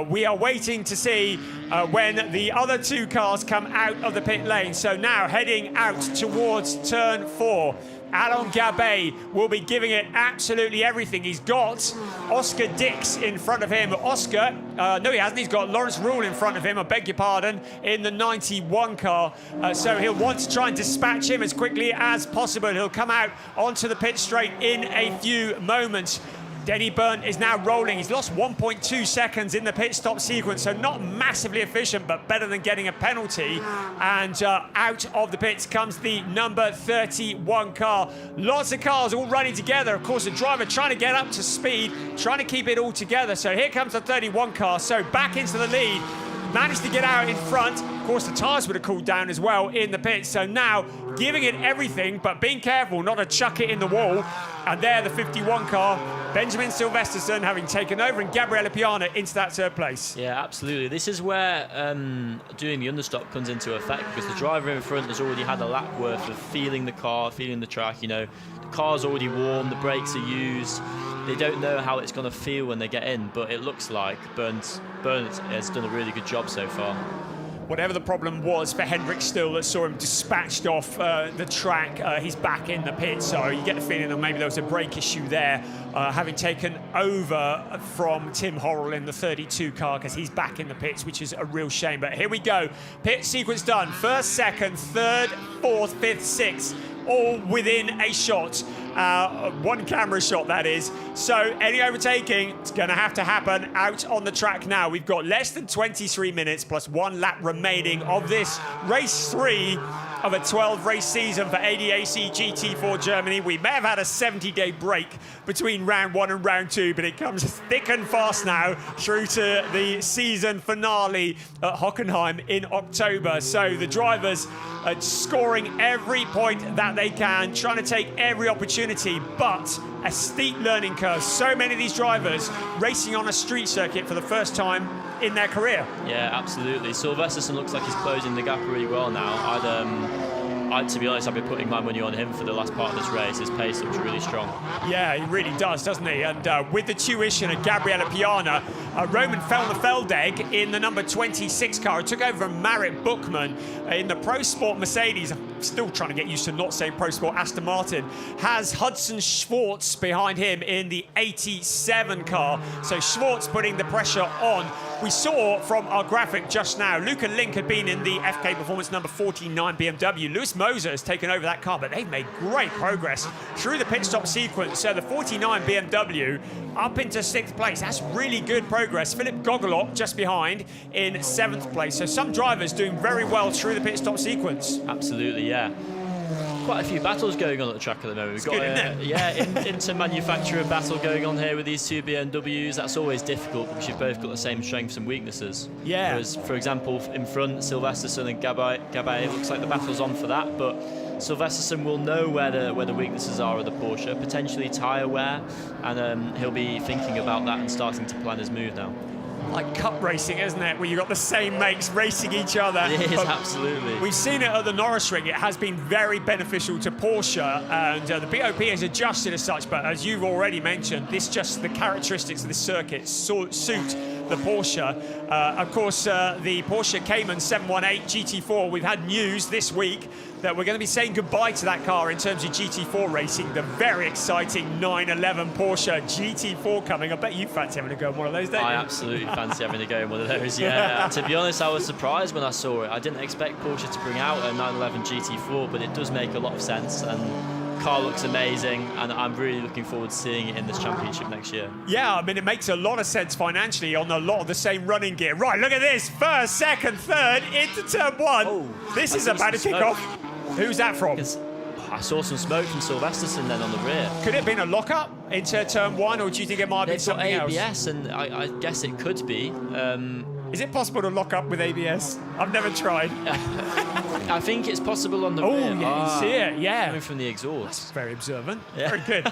We are waiting to see when the other two cars come out of the pit lane. So now heading out towards turn 4. Alain Gabet will be giving it absolutely everything. He's got Oscar Dix in front of him. Oscar, no he hasn't, he's got Lawrence Rule in front of him, I beg your pardon, in the 91 car. So he'll want to try and dispatch him as quickly as possible. He'll come out onto the pit straight in a few moments. Denny Byrne is now rolling. He's lost 1.2 seconds in the pit stop sequence, so not massively efficient, but better than getting a penalty. And out of the pits comes the number 31 car. Lots of cars all running together. Of course, the driver trying to get up to speed, trying to keep it all together. So here comes the 31 car. So back into the lead. Managed to get out in front. Of course, the tyres would have cooled down as well in the pits. So now giving it everything, but being careful not to chuck it in the wall. And there, the 51 car, Benjamin Silvesterson having taken over, and Gabriella Piana into that third place. Yeah, absolutely. This is where doing the understop comes into effect, because the driver in front has already had a lap worth of feeling the car, feeling the track. You know, the car's already warm, the brakes are used. They don't know how it's going to feel when they get in, but it looks like Burns has done a really good job so far. Whatever the problem was for Hendrik Still that saw him dispatched off the track, he's back in the pit. So you get the feeling that maybe there was a brake issue there, having taken over from Tim Horrell in the 32 car, because he's back in the pits, which is a real shame. But here we go. Pit sequence done. First, second, third, fourth, fifth, sixth, all within a shot. One camera shot, that is. So any overtaking, it's going to happen out on the track now. We've got less than 23 minutes plus 1 lap remaining of this race 3 of a 12-race season for ADAC GT4 Germany. We may have had a 70-day break between round 1 and round 2, but it comes thick and fast now through to the season finale at Hockenheim in October. So the drivers are scoring every point that they can, trying to take every opportunity, but a steep learning curve. So many of these drivers racing on a street circuit for the first time in their career. Yeah, absolutely. Silvesterson looks like he's closing the gap really well now. To be honest, I've been putting my money on him for the last part of this race. His pace looks really strong. Yeah, he really does, doesn't he? And with the tuition of Gabriella Piana, Roman Feldegg in the number 26 car, who took over from Marit Buchmann in the Pro Sport Mercedes. I'm still trying to get used to not saying Pro Sport Aston Martin. Has Hudson Schwartz behind him in the 87 car. So Schwartz putting the pressure on. We saw from our graphic just now, Luca Link had been in the FK Performance number 49 BMW. Lewis Moser has taken over that car, but they've made great progress through the pit stop sequence. So the 49 BMW up into 6th place. That's really good progress. Philip Gogolot just behind in 7th place. So some drivers doing very well through the pit stop sequence. Absolutely, yeah. Quite a few battles going on at the track at the moment. We've got inter-manufacturer battle going on here with these two BMWs. That's always difficult because you've both got the same strengths and weaknesses. Yeah. Whereas, for example, in front, Silvesterson and Gabet, it looks like the battle's on for that, but Silvesterson will know where the weaknesses are of the Porsche, potentially tyre wear, and he'll be thinking about that and starting to plan his move now. Like cup racing, isn't it? Where you've got the same mates racing each other. It is, absolutely. We've seen it at the Norising. It has been very beneficial to Porsche, and the BOP has adjusted as such, but as you've already mentioned, the characteristics of this circuit suit the Porsche. Of course, the Porsche Cayman 718 GT4, we've had news this week that we're going to be saying goodbye to that car in terms of GT4 racing. The very exciting 911 Porsche GT4 coming. I bet you fancy having to go on one of those, don't you? I absolutely fancy having to go in one of those, yeah. To be honest, I was surprised when I saw it. I didn't expect Porsche to bring out a 911 GT4, but it does make a lot of sense, and the car looks amazing, and I'm really looking forward to seeing it in this championship next year. Yeah, I mean, it makes a lot of sense financially on a lot of the same running gear. Right, look at this. First, second, third, into turn one. Oh, this is about to kick off. Who's that from? I saw some smoke from Silvesterson then on the rear. Could it have been a lockup into turn one, or do you think it might have been something else? ABS, and I guess it could be. Is it possible to lock up with ABS? I've never tried. I think it's possible on the rear. Oh, yeah, you see it, yeah. Coming from the exhaust. That's very observant. Yeah. Very good.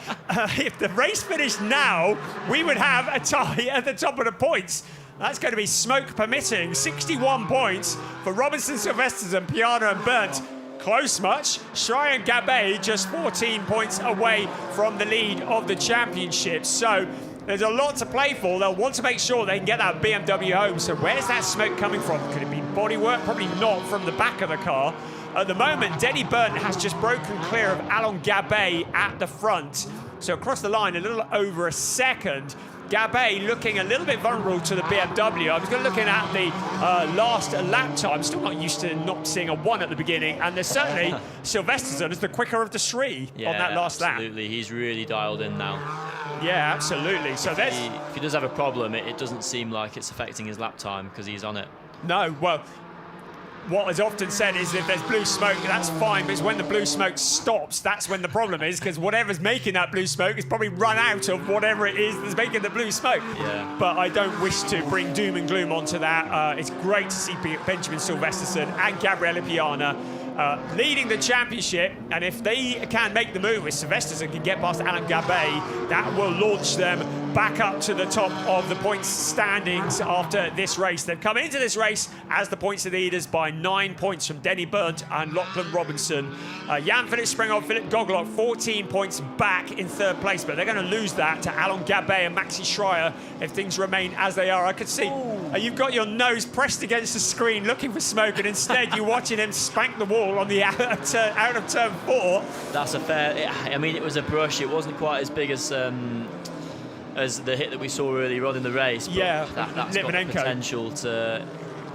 If the race finished now, we would have a tie at the top of the points. That's going to be smoke permitting. 61 points for Robinson, Silvesters, and Piana and Burnt. Close much. Schreier and Gabet just 14 points away from the lead of the championship. So there's a lot to play for. They'll want to make sure they can get that BMW home. So where's that smoke coming from? Could it be bodywork? Probably not from the back of the car. At the moment, Denny Burton has just broken clear of Alain Gabet at the front. So across the line, a little over a second. Gabet looking a little bit vulnerable to the BMW. I was looking at the last lap time. Still not used to not seeing a 1 at the beginning. And there's certainly Silvesterson is the quicker of the three on that last lap. Absolutely. He's really dialed in now. Yeah, absolutely. So if he does have a problem, it doesn't seem like it's affecting his lap time because he's on it. No, well, what is often said is if there's blue smoke, that's fine, but it's when the blue smoke stops, that's when the problem is, because whatever's making that blue smoke is probably run out of whatever it is that's making the blue smoke. Yeah. But I don't wish to bring doom and gloom onto that. It's great to see Benjamin Silvesterson and Gabriele Piana leading the championship, and if they can make the move, if Silvesterson can get past Alain Gabet, that will launch them back up to the top of the points standings after this race. They've come into this race as the points leaders by 9 points from Denny Burnt and Lachlan Robinson. Jan-Philipp Springhoff, Philip Gogolok, 14 points back in third place, but they're going to lose that to Alain Gabet and Maxi Schreier if things remain as they are. I could see you've got your nose pressed against the screen looking for smoke, and instead you're watching him spank the wall on the out of turn 4. That's a fair... I mean, it was a brush. It wasn't quite as big as the hit that we saw earlier on in the race. But yeah, that's got the potential to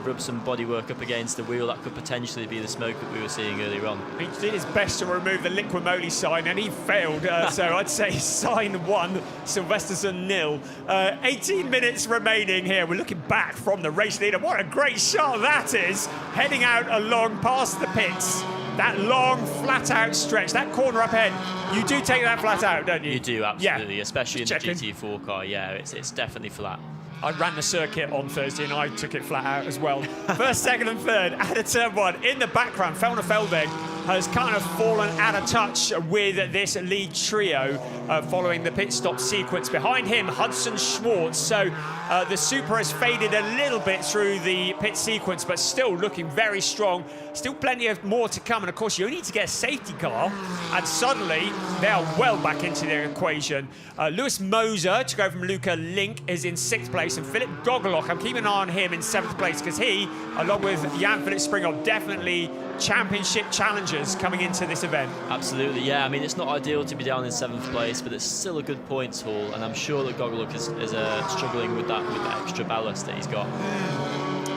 rub some bodywork up against the wheel. That could potentially be the smoke that we were seeing earlier on. He did his best to remove the liquid moly sign, and he failed. So I'd say sign 1, Silvesterson 0. 18 minutes remaining here. We're looking back from the race leader. What a great shot that is, heading out along past the pits. That long, flat-out stretch, that corner up ahead, you do take that flat out, don't you? You do, absolutely, yeah. Especially in the GT4 car. Yeah, it's definitely flat. I ran the circuit on Thursday and I took it flat out as well. First, second and third out of turn 1. In the background, Felner Felding has kind of fallen out of touch with this lead trio following the pit stop sequence. Behind him, Hudson Schwartz. So the Super has faded a little bit through the pit sequence, but still looking very strong. Still plenty of more to come. And of course, you only need to get a safety car, and suddenly they are well back into their equation. Lewis Moser, to go from Luca Link, is in 6th place. And Philip Gogolok, I'm keeping an eye on him in 7th place, because he, along with Jan-Philipp Springhoff, definitely championship challengers coming into this event. Absolutely, yeah. I mean, it's not ideal to be down in 7th place, but it's still a good points haul, and I'm sure that Gogolok is struggling with that extra ballast that he's got.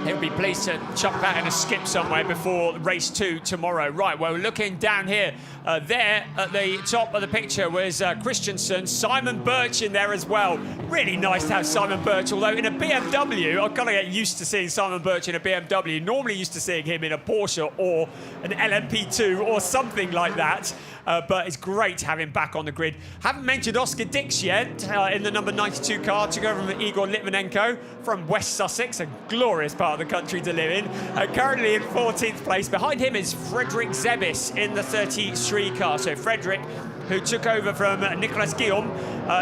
He'll be pleased to chuck that in a skip somewhere before race 2 tomorrow. Right, well, we're looking down here. There at the top of the picture was Christensen, Simon Birch in there as well. Really nice to have Simon Birch, although in a BMW, I've got to get used to seeing Simon Birch in a BMW. Normally used to seeing him in a Porsche or an LMP2 or something like that. But it's great to have him back on the grid. Haven't mentioned Oscar Dix yet in the number 92 car, took over from Igor Litvinenko from West Sussex, a glorious part of the country to live in. Currently in 14th place. Behind him is Frederick Zebis in the 33 car. So Frederick, who took over from Nicolas Guillaume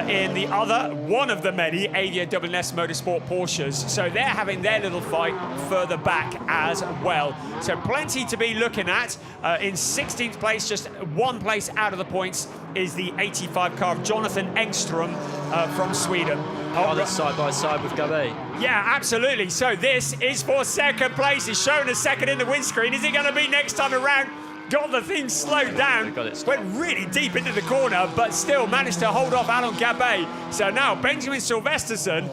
in the other, one of the many ADAC Motorsport Porsches. So they're having their little fight further back as well. So plenty to be looking at. In 16th place, just 1 place out of the points, is the 85 car of Jonathan Engström from Sweden. Other side by side with Gabay. Yeah, absolutely. So this is for second place. He's showing a second in the windscreen. Is it going to be next time around? Got the thing slowed down. Went really deep into the corner, but still managed to hold off Alain Gabay. So now Benjamin Silvesterson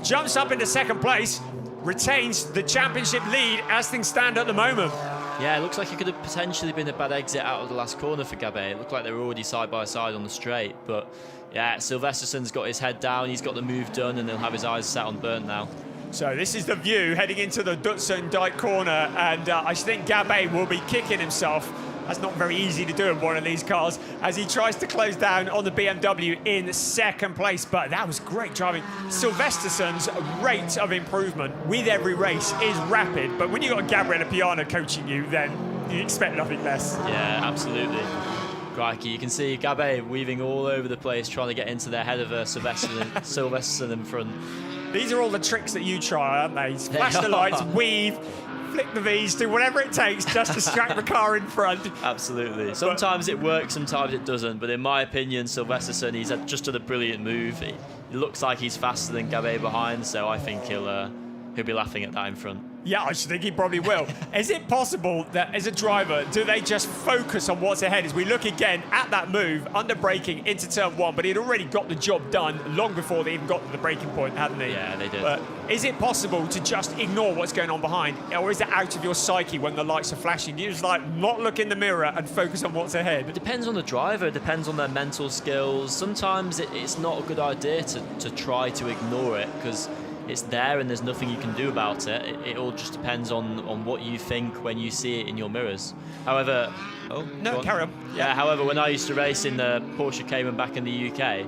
jumps up into second place, retains the championship lead as things stand at the moment. Yeah, it looks like it could have potentially been a bad exit out of the last corner for Gabay. It looked like they were already side by side on the straight, but yeah, Silvesterson's got his head down, he's got the move done, and he'll have his eyes set on Burnt now. So this is the view heading into the Dutsen Dijk corner, and I think Gabay will be kicking himself. That's not very easy to do in one of these cars as he tries to close down on the BMW in second place. But that was great driving. Silvesterson's rate of improvement with every race is rapid. But when you've got Gabriele Piana coaching you, then you expect nothing less. Yeah, absolutely. Crikey, you can see Gabay weaving all over the place, trying to get into the head of Silverstone in front. These are all the tricks that you try, aren't they? Flash the lights, weave, flick the V's, do whatever it takes just to distract the car in front. Absolutely. Sometimes it works, sometimes it doesn't. But in my opinion, Silverstone, he's just done a brilliant move. He looks like he's faster than Gabay behind, so I think he'll be laughing at that in front. Yeah, I should think he probably will. Is it possible that as a driver, do they just focus on what's ahead? As we look again at that move, under braking into turn one, but he'd already got the job done long before they even got to the braking point, hadn't they? Yeah, they did. But is it possible to just ignore what's going on behind? Or is it out of your psyche when the lights are flashing? You just like not look in the mirror and focus on what's ahead? It depends on the driver, it depends on their mental skills. Sometimes it's not a good idea to try to ignore it because it's there and there's nothing you can do about it. It all just depends on what you think when you see it in your mirrors. However, carry on. Yeah, however, when I used to race in the Porsche Cayman back in the UK,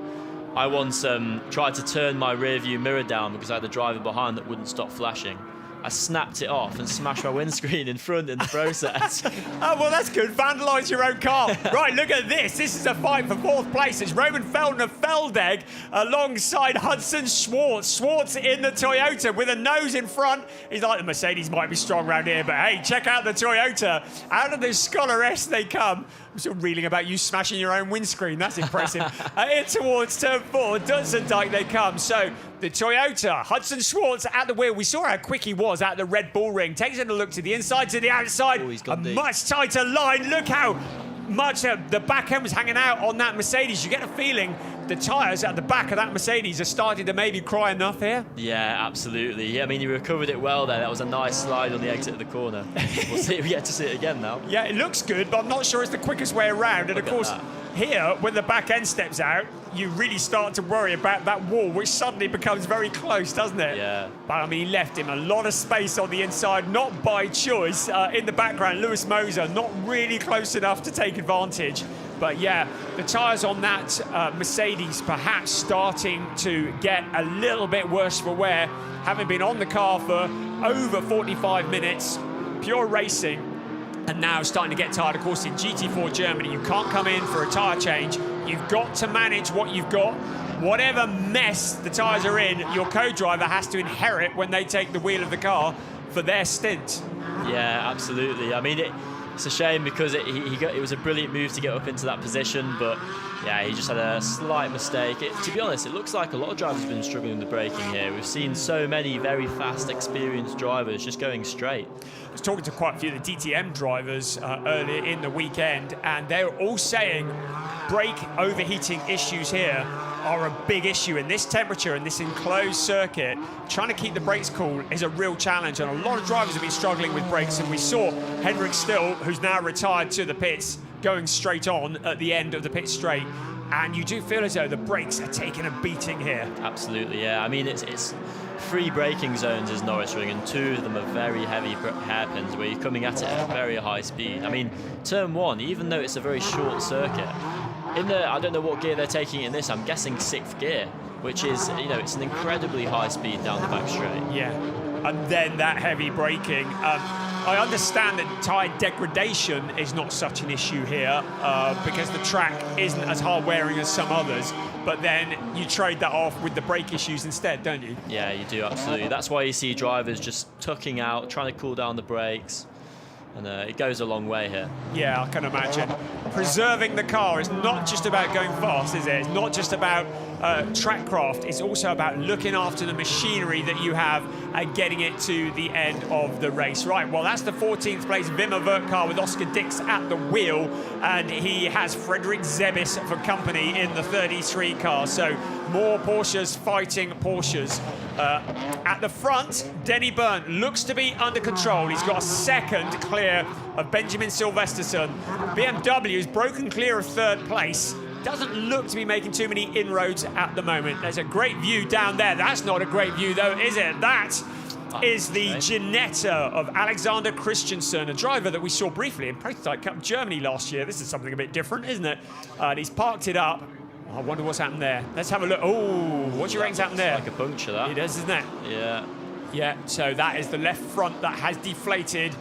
I once tried to turn my rear view mirror down because I had a driver behind that wouldn't stop flashing. I snapped it off and smashed my windscreen in front in the process. Oh, well, that's good. Vandalise your own car. Right, look at this. This is a fight for fourth place. It's Roman Feldegg alongside Hudson Schwartz. Schwartz in the Toyota with a nose in front. He's like, the Mercedes might be strong around here, but hey, check out the Toyota. Out of the Scholar S they come. I'm still reeling about you smashing your own windscreen. That's impressive. In towards turn four, Dutsen Dijk they come. So the Toyota, Hudson Schwartz at the wheel. We saw how quick he was at the Red Bull ring. Takes it a look to the inside, to the outside. A much tighter line. Look how much the back end was hanging out on that Mercedes. You get a feeling the tyres at the back of that Mercedes are starting to maybe cry enough here. Yeah, absolutely. Yeah, I mean, he recovered it well there. That was a nice slide on the exit of the corner. We'll see if we get to see it again now. Yeah, it looks good, but I'm not sure it's the quickest way around. And of course, here, when the back end steps out, you really start to worry about that wall, which suddenly becomes very close, doesn't it? Yeah. But I mean, he left him a lot of space on the inside, not by choice. In the background, Lewis Moser, not really close enough to take advantage. But yeah, the tyres on that Mercedes perhaps starting to get a little bit worse for wear, having been on the car for over 45 minutes, pure racing, and now starting to get tired. Of course, in GT4 Germany, you can't come in for a tyre change. You've got to manage what you've got. Whatever mess the tyres are in, your co-driver has to inherit when they take the wheel of the car for their stint. Yeah, absolutely. I mean, it's a shame because it was a brilliant move to get up into that position, but yeah, he just had a slight mistake. To be honest, it looks like a lot of drivers have been struggling with the braking here. We've seen so many very fast, experienced drivers just going straight. I was talking to quite a few of the DTM drivers earlier in the weekend, and they're all saying brake overheating issues here are a big issue in this temperature and this enclosed circuit. Trying to keep the brakes cool is a real challenge, and a lot of drivers have been struggling with brakes. And we saw Henrik Still, who's now retired to the pits, going straight on at the end of the pit straight. And you do feel as though the brakes are taking a beating here. Absolutely, yeah. I mean, it's 3 braking zones is Norising, and 2 of them are very heavy hairpins where you're coming at it at a very high speed. I mean, turn 1, even though it's a very short circuit, I don't know what gear they're taking in this. I'm guessing 6th gear, which is, it's an incredibly high speed down the back straight. Yeah, and then that heavy braking. I understand that tyre degradation is not such an issue here because the track isn't as hard wearing as some others, but then you trade that off with the brake issues instead, don't you? Yeah, you do, absolutely. That's why you see drivers just tucking out, trying to cool down the brakes. And it goes a long way here. Yeah, I can imagine. Preserving the car is not just about going fast, is it? It's not just about trackcraft. It's also about looking after the machinery that you have and getting it to the end of the race. Right, well, that's the 14th place Wimmer Wertkar with Oscar Dix at the wheel, and he has Frederik Zebis for company in the 33 car. So more Porsches fighting Porsches. At the front, Denny Byrne looks to be under control. He's got a second clear of Benjamin Silvesterson. BMW has broken clear of third place. Doesn't look to be making too many inroads at the moment. There's a great view down there. That's not a great view though, is it? That is the Ginetta of Alexander Christensen, a driver that we saw briefly in Prototype Cup Germany last year. This is something a bit different, isn't it? And he's parked it up. I wonder what's happened there. Let's have a look. Oh, what do you reckon's happened there? Like a puncture, that. It is, isn't it? Yeah. Yeah, so that is the left front that has deflated.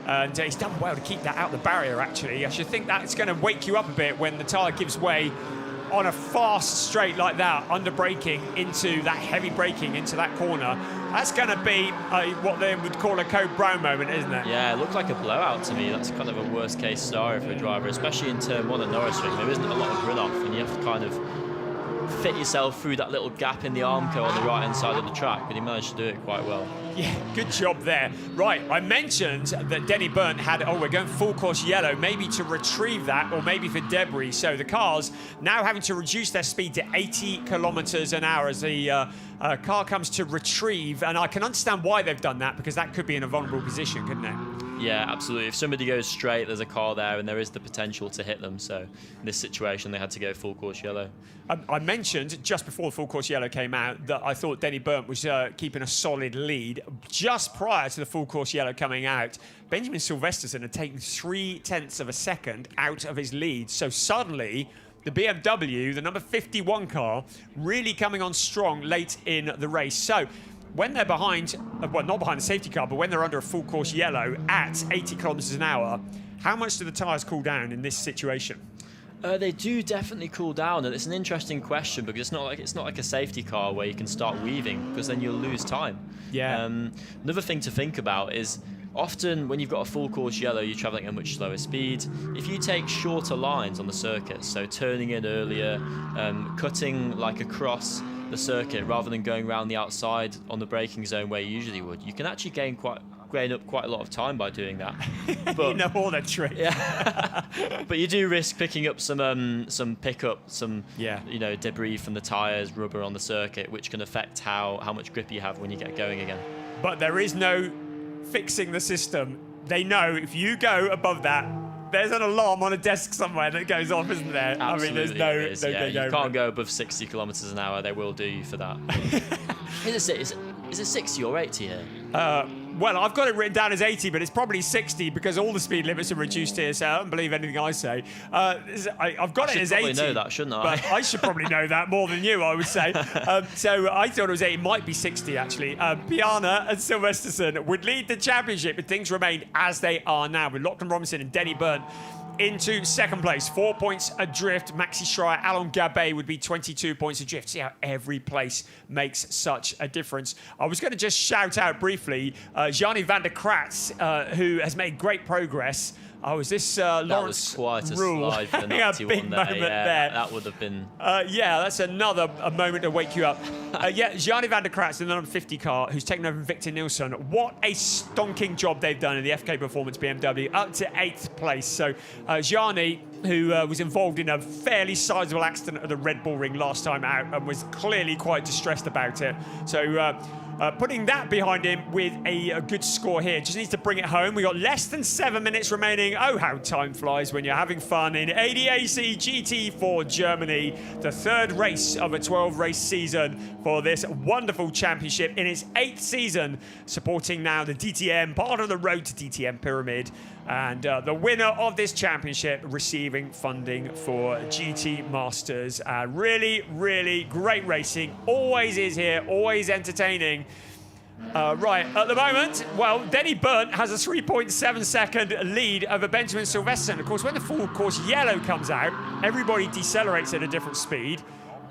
And he's done well to keep that out the barrier, actually. I should think that's going to wake you up a bit when the tyre gives way on a fast straight like that, under braking into that heavy braking into that corner. That's going to be what they would call a Code Brown moment, isn't it? Yeah, it looked like a blowout to me. That's kind of a worst case scenario for a driver, especially in turn 1 at Norising. There isn't a lot of runoff, and you have to kind of fit yourself through that little gap in the Armco on the right-hand side of the track, but he managed to do it quite well. Yeah, good job there. Right, I mentioned that Denny Byrne had, we're going full course yellow, maybe to retrieve that or maybe for debris. So the cars now having to reduce their speed to 80 kilometers an hour as the car comes to retrieve. And I can understand why they've done that, because that could be in a vulnerable position, couldn't it? Yeah, absolutely. If somebody goes straight, there's a car there and there is the potential to hit them. So in this situation, they had to go full course yellow. I mentioned just before the full course yellow came out that I thought Denny Byrne was keeping a solid lead. Just prior to the full course yellow coming out, Benjamin Silvesterson had taken 0.3 of a second out of his lead. So suddenly, the BMW, the number 51 car, really coming on strong late in the race. So when they're behind, well, not behind the safety car, but when they're under a full course yellow at 80 kilometers an hour, how much do the tyres cool down in this situation? They do definitely cool down, and it's an interesting question because it's not like a safety car where you can start weaving, because then you'll lose time. Yeah. Another thing to think about is often when you've got a full course yellow, you're traveling at a much slower speed. If you take shorter lines on the circuit, so turning in earlier, cutting like across the circuit rather than going around the outside on the braking zone where you usually would, you can actually gain up quite a lot of time by doing that. But, you know all the tricks. Yeah. But you do risk picking up some yeah, you know, debris from the tyres, rubber on the circuit, which can affect how much grip you have when you get going again. But there is no fixing the system. They know if you go above that, there's an alarm on a desk somewhere that goes off, isn't there? Absolutely, I mean, there's no yeah, getting you over can't it. go above 60 kilometers an hour. They will do you for that. Is it 60 or 80 here? Well, I've got it written down as 80, but it's probably 60 because all the speed limits are reduced here, so I don't believe anything I say. I've got it as 80. I should probably know that, shouldn't I? But I should probably know that more than you, I would say. So I thought it was 80. It might be 60, actually. Piana and Silvesterson would lead the championship if things remained as they are now, with Lachlan Robinson and Denny Byrne into second place, 4 points adrift. Maxi Schreier, Alain Gabet would be 22 points adrift. See how every place makes such a difference. I was going to just shout out briefly Gianni van der Kratz, who has made great progress. Oh, is this Lawrence quite a Rule? slide for the a 91 big there. moment Yeah, there. that would have been... yeah, that's another moment to wake you up. Yeah, Gianni van der Kratz in the number 50 car, who's taken over from Victor Nilsson. What a stonking job they've done in the FK Performance BMW, up to 8th place. So Gianni, who was involved in a fairly sizable accident at the Red Bull Ring last time out and was clearly quite distressed about it. So putting that behind him with a good score here. Just needs to bring it home. We got less than 7 minutes remaining. Oh, how time flies when you're having fun in ADAC GT4 Germany. The third race of a 12-race season for this wonderful championship in its 8th season, supporting now the DTM, part of the Road to DTM Pyramid. And the winner of this championship receiving funding for GT Masters. Really, really great racing. Always is here, always entertaining. Right, at the moment, well, Denny Byrne has a 3.7 second lead over Benjamin Silvesterson. Of course, when the full course yellow comes out, everybody decelerates at a different speed.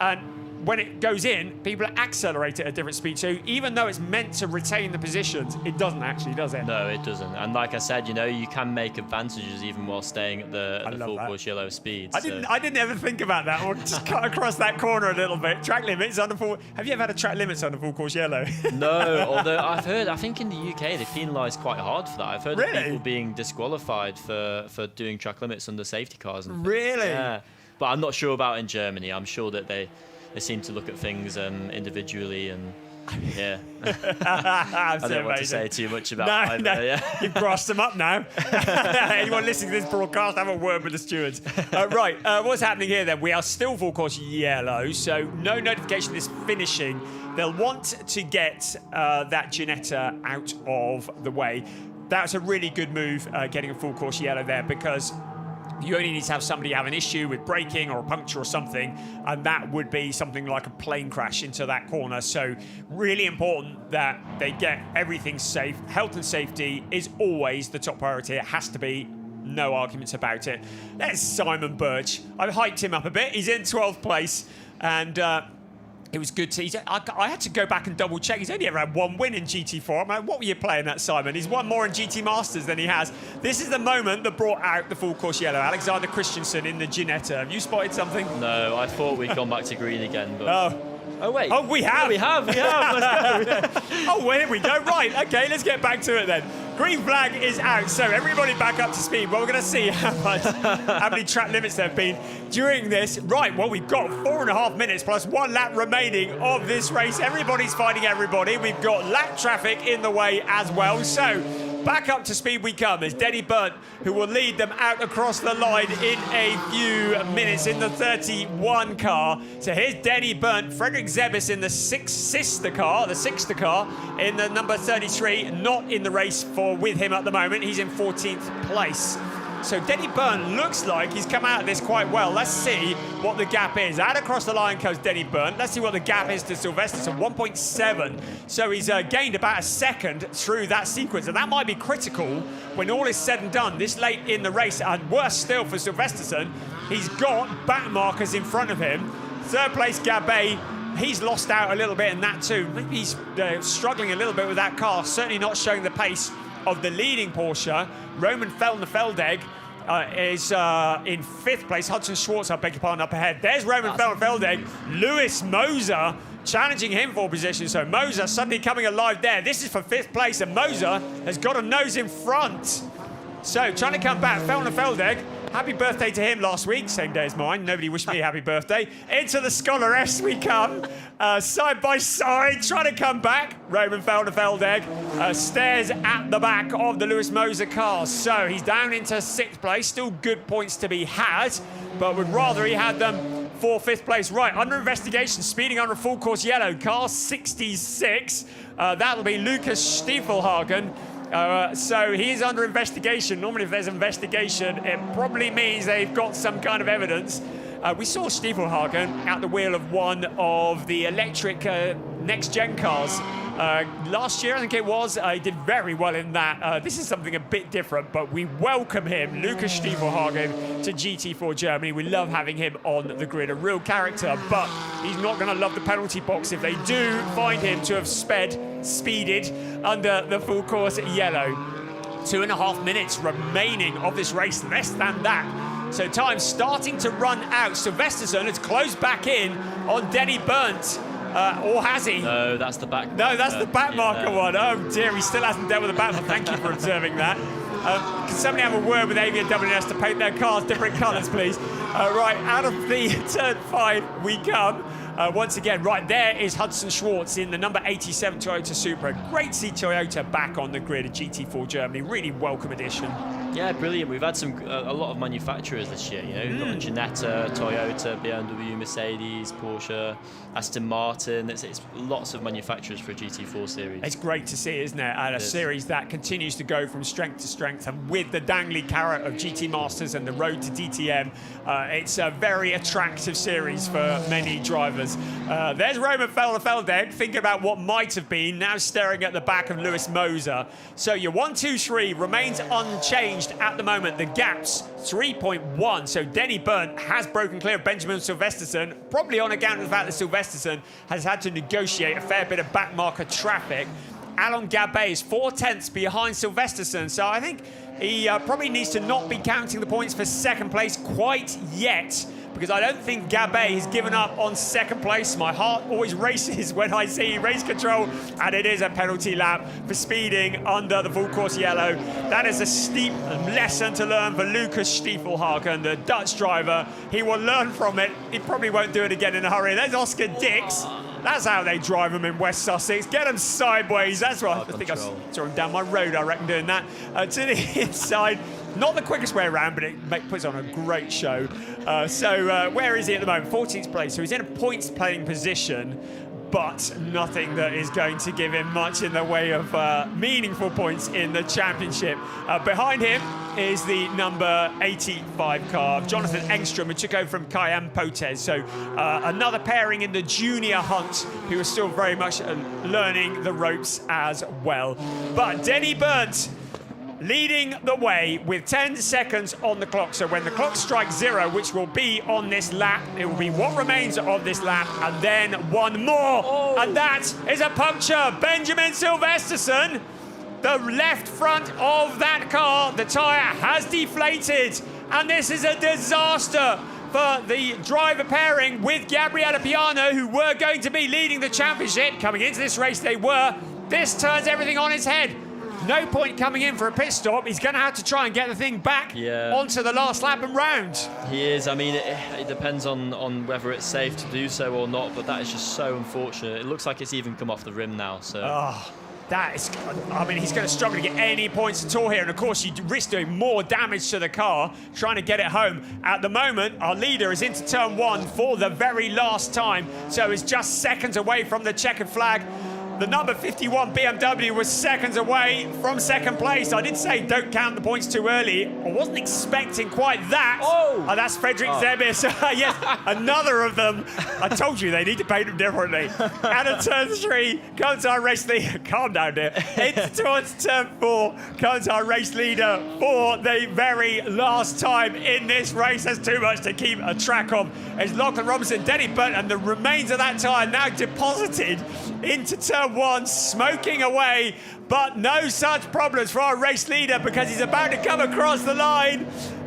And when it goes in, people accelerate at a different speed. So even though it's meant to retain the positions, it doesn't actually, does it? No, it doesn't. And like I said, you know, you can make advantages even while staying at the full course yellow speed. I didn't ever think about that. Or just cut across that corner a little bit. Track limits under full. Have you ever had a track limits under full course yellow? No, although I think in the UK they penalise quite hard for that. I've heard of people being disqualified for doing track limits under safety cars. And really? Yeah. But I'm not sure about in Germany. I'm sure that they seem to look at things individually, and yeah. I don't want to say too much about either. No, yeah. You've grassed them up now. Anyone listening to this broadcast, have a word with the stewards. Right, what's happening here then? We are still full course yellow, so no notification is finishing. They'll want to get that Ginetta out of the way. That's a really good move, getting a full course yellow there, because you only need to have somebody have an issue with braking or a puncture or something, and that would be something like a plane crash into that corner. So really important that they get everything safe. Health and safety is always the top priority. It has to be. No arguments about it. There's Simon Birch. I've hyped him up a bit. He's in 12th place, and it was good to. I had to go back and double check. He's only ever had one win in GT4. I'm like, what were you playing that, Simon? He's won more in GT Masters than he has. This is the moment that brought out the full course yellow. Alexander Christensen in the Ginetta. Have you spotted something? No, I thought we'd gone back to green again, but. Oh, wait. Oh, we have. We have. Let's go. Oh, well, here we go. Right, okay, let's get back to it then. Green flag is out, so everybody back up to speed. Well, we're going to see how many track limits there have been during this. Right, well, we've got 4.5 minutes plus 1 lap remaining of this race. Everybody's fighting everybody. We've got lap traffic in the way as well. So back up to speed we come. It's Denny Burnt who will lead them out across the line in a few minutes in the 31 car. So here's Denny Burnt, Frederick Zebis in the sixth car, in the number 33, not in the race with him at the moment. He's in 14th place. So Denny Burnt looks like he's come out of this quite well. Let's see what the gap is. Out across the line goes Denny Burnt. Let's see what the gap is to Sylvester. So 1.7. So he's gained about a second through that sequence. And that might be critical when all is said and done this late in the race. And worse still for Sylvesterson, he's got back markers in front of him. Third place, Gabay. He's lost out a little bit in that too. Maybe he's struggling a little bit with that car. Certainly not showing the pace of the leading Porsche. Roman Feldeg is in 5th place. Hudson Schwartz, I beg your pardon, up ahead. There's Roman Feldeg. Lewis Moser challenging him for position. So Moser suddenly coming alive there. This is for 5th place, and Moser has got a nose in front. So trying to come back, Feldeg. Happy birthday to him last week, same day as mine. Nobody wished me a happy birthday. Into the Scholar S we come, side by side, trying to come back. Roman Feldeg stares at the back of the Lewis Moser car. So he's down into 6th place. Still good points to be had, but would rather he had them for 5th place. Right, under investigation, speeding under full course yellow, car 66. That'll be Lucas Stiefelhagen. So he's under investigation. Normally if there's investigation, it probably means they've got some kind of evidence. We saw Stiefelhagen at the wheel of one of the electric next-gen cars last year, I think it was. He did very well in that. This is something a bit different, but we welcome him, Lucas Stiefelhagen, to GT4 Germany. We love having him on the grid, a real character, but he's not going to love the penalty box if they do find him to have speeded under the full course yellow. 2.5 minutes remaining of this race, less than that. So time starting to run out. Sylvesterson has closed back in on Denny Burnt. Or has he? No, that's the back. No, that's the back marker one. Oh dear, he still hasn't dealt with the back marker. Thank you for observing that. Can somebody have a word with AV and WNS to paint their cars different colours, please? Right, out of the turn 5 we come. Once again, right there is Hudson Schwartz in the number 87 Toyota Supra. Great to see Toyota back on the grid at GT4 Germany. Really welcome addition. Yeah, brilliant. We've had a lot of manufacturers this year. You know, we've got Ginetta, Toyota, BMW, Mercedes, Porsche, Aston Martin. It's lots of manufacturers for a GT4 series. It's great to see, isn't it? And a series that continues to go from strength to strength. And with the dangly carrot of GT Masters and the road to DTM, it's a very attractive series for many drivers. Masters. There's Roman Felderfeld thinking about what might have been, now staring at the back of Lewis Moser. So your 1, 2, 3 remains unchanged at the moment. The gap's 3.1. So Denny Byrne has broken clear of Benjamin Silvesterson, probably on account of the fact that Silvesterson has had to negotiate a fair bit of backmarker traffic. Alain Gabet is 4/10 behind Silvesterson, so I think he probably needs to not be counting the points for second place quite yet, because I don't think Gabet has given up on second place. My heart always races when I see race control, and it is a penalty lap for speeding under the full course yellow. That is a steep lesson to learn for Lucas Stiefelhagen, the Dutch driver. He will learn from it. He probably won't do it again in a hurry. There's Oscar Dix. That's how they drive them in West Sussex. Get them sideways. That's what I think I saw him down my road, I reckon, doing that. To the inside. Not the quickest way around, but it puts on a great show. Where is he at the moment? 14th place. So he's in a points playing position, but nothing that is going to give him much in the way of meaningful points in the championship. Behind him is the number 85 car, Jonathan Engstrom, who took over from Cayenne Potez. So another pairing in the junior hunt, who are still very much learning the ropes as well. But Denny Byrne leading the way with 10 seconds on the clock. So when the clock strikes 0, which will be on this lap, it will be what remains of this lap, and then one more. Oh. And that is a puncture. Benjamin Silvesterson, the left front of that car, the tyre has deflated, and this is a disaster for the driver pairing with Gabriele Piano, who were going to be leading the championship. Coming into this race, they were. This turns everything on its head. No point coming in for a pit stop. He's going to have to try and get the thing back onto the last lap and round. He is. I mean, it depends on whether it's safe to do so or not, but that is just so unfortunate. It looks like it's even come off the rim now. So. That is, I mean, he's going to struggle to get any points at all here. And of course, you risk doing more damage to the car, trying to get it home. At the moment, our leader is into turn 1 for the very last time. So he's just seconds away from the checkered flag. The number 51 BMW was seconds away from second place. I did say don't count the points too early. I wasn't expecting quite that. Oh, that's Frederick Zebis. Yes, another of them. I told you they need to paint them differently. Out of turn 3 comes our race leader. Calm down, dear. It's towards turn 4 comes our race leader for the very last time in this race. There's too much to keep a track of. It's Lachlan Robinson, Denny Byrne, and the remains of that tyre now deposited into turn 1, smoking away, but no such problems for our race leader, because he's about to come across the line.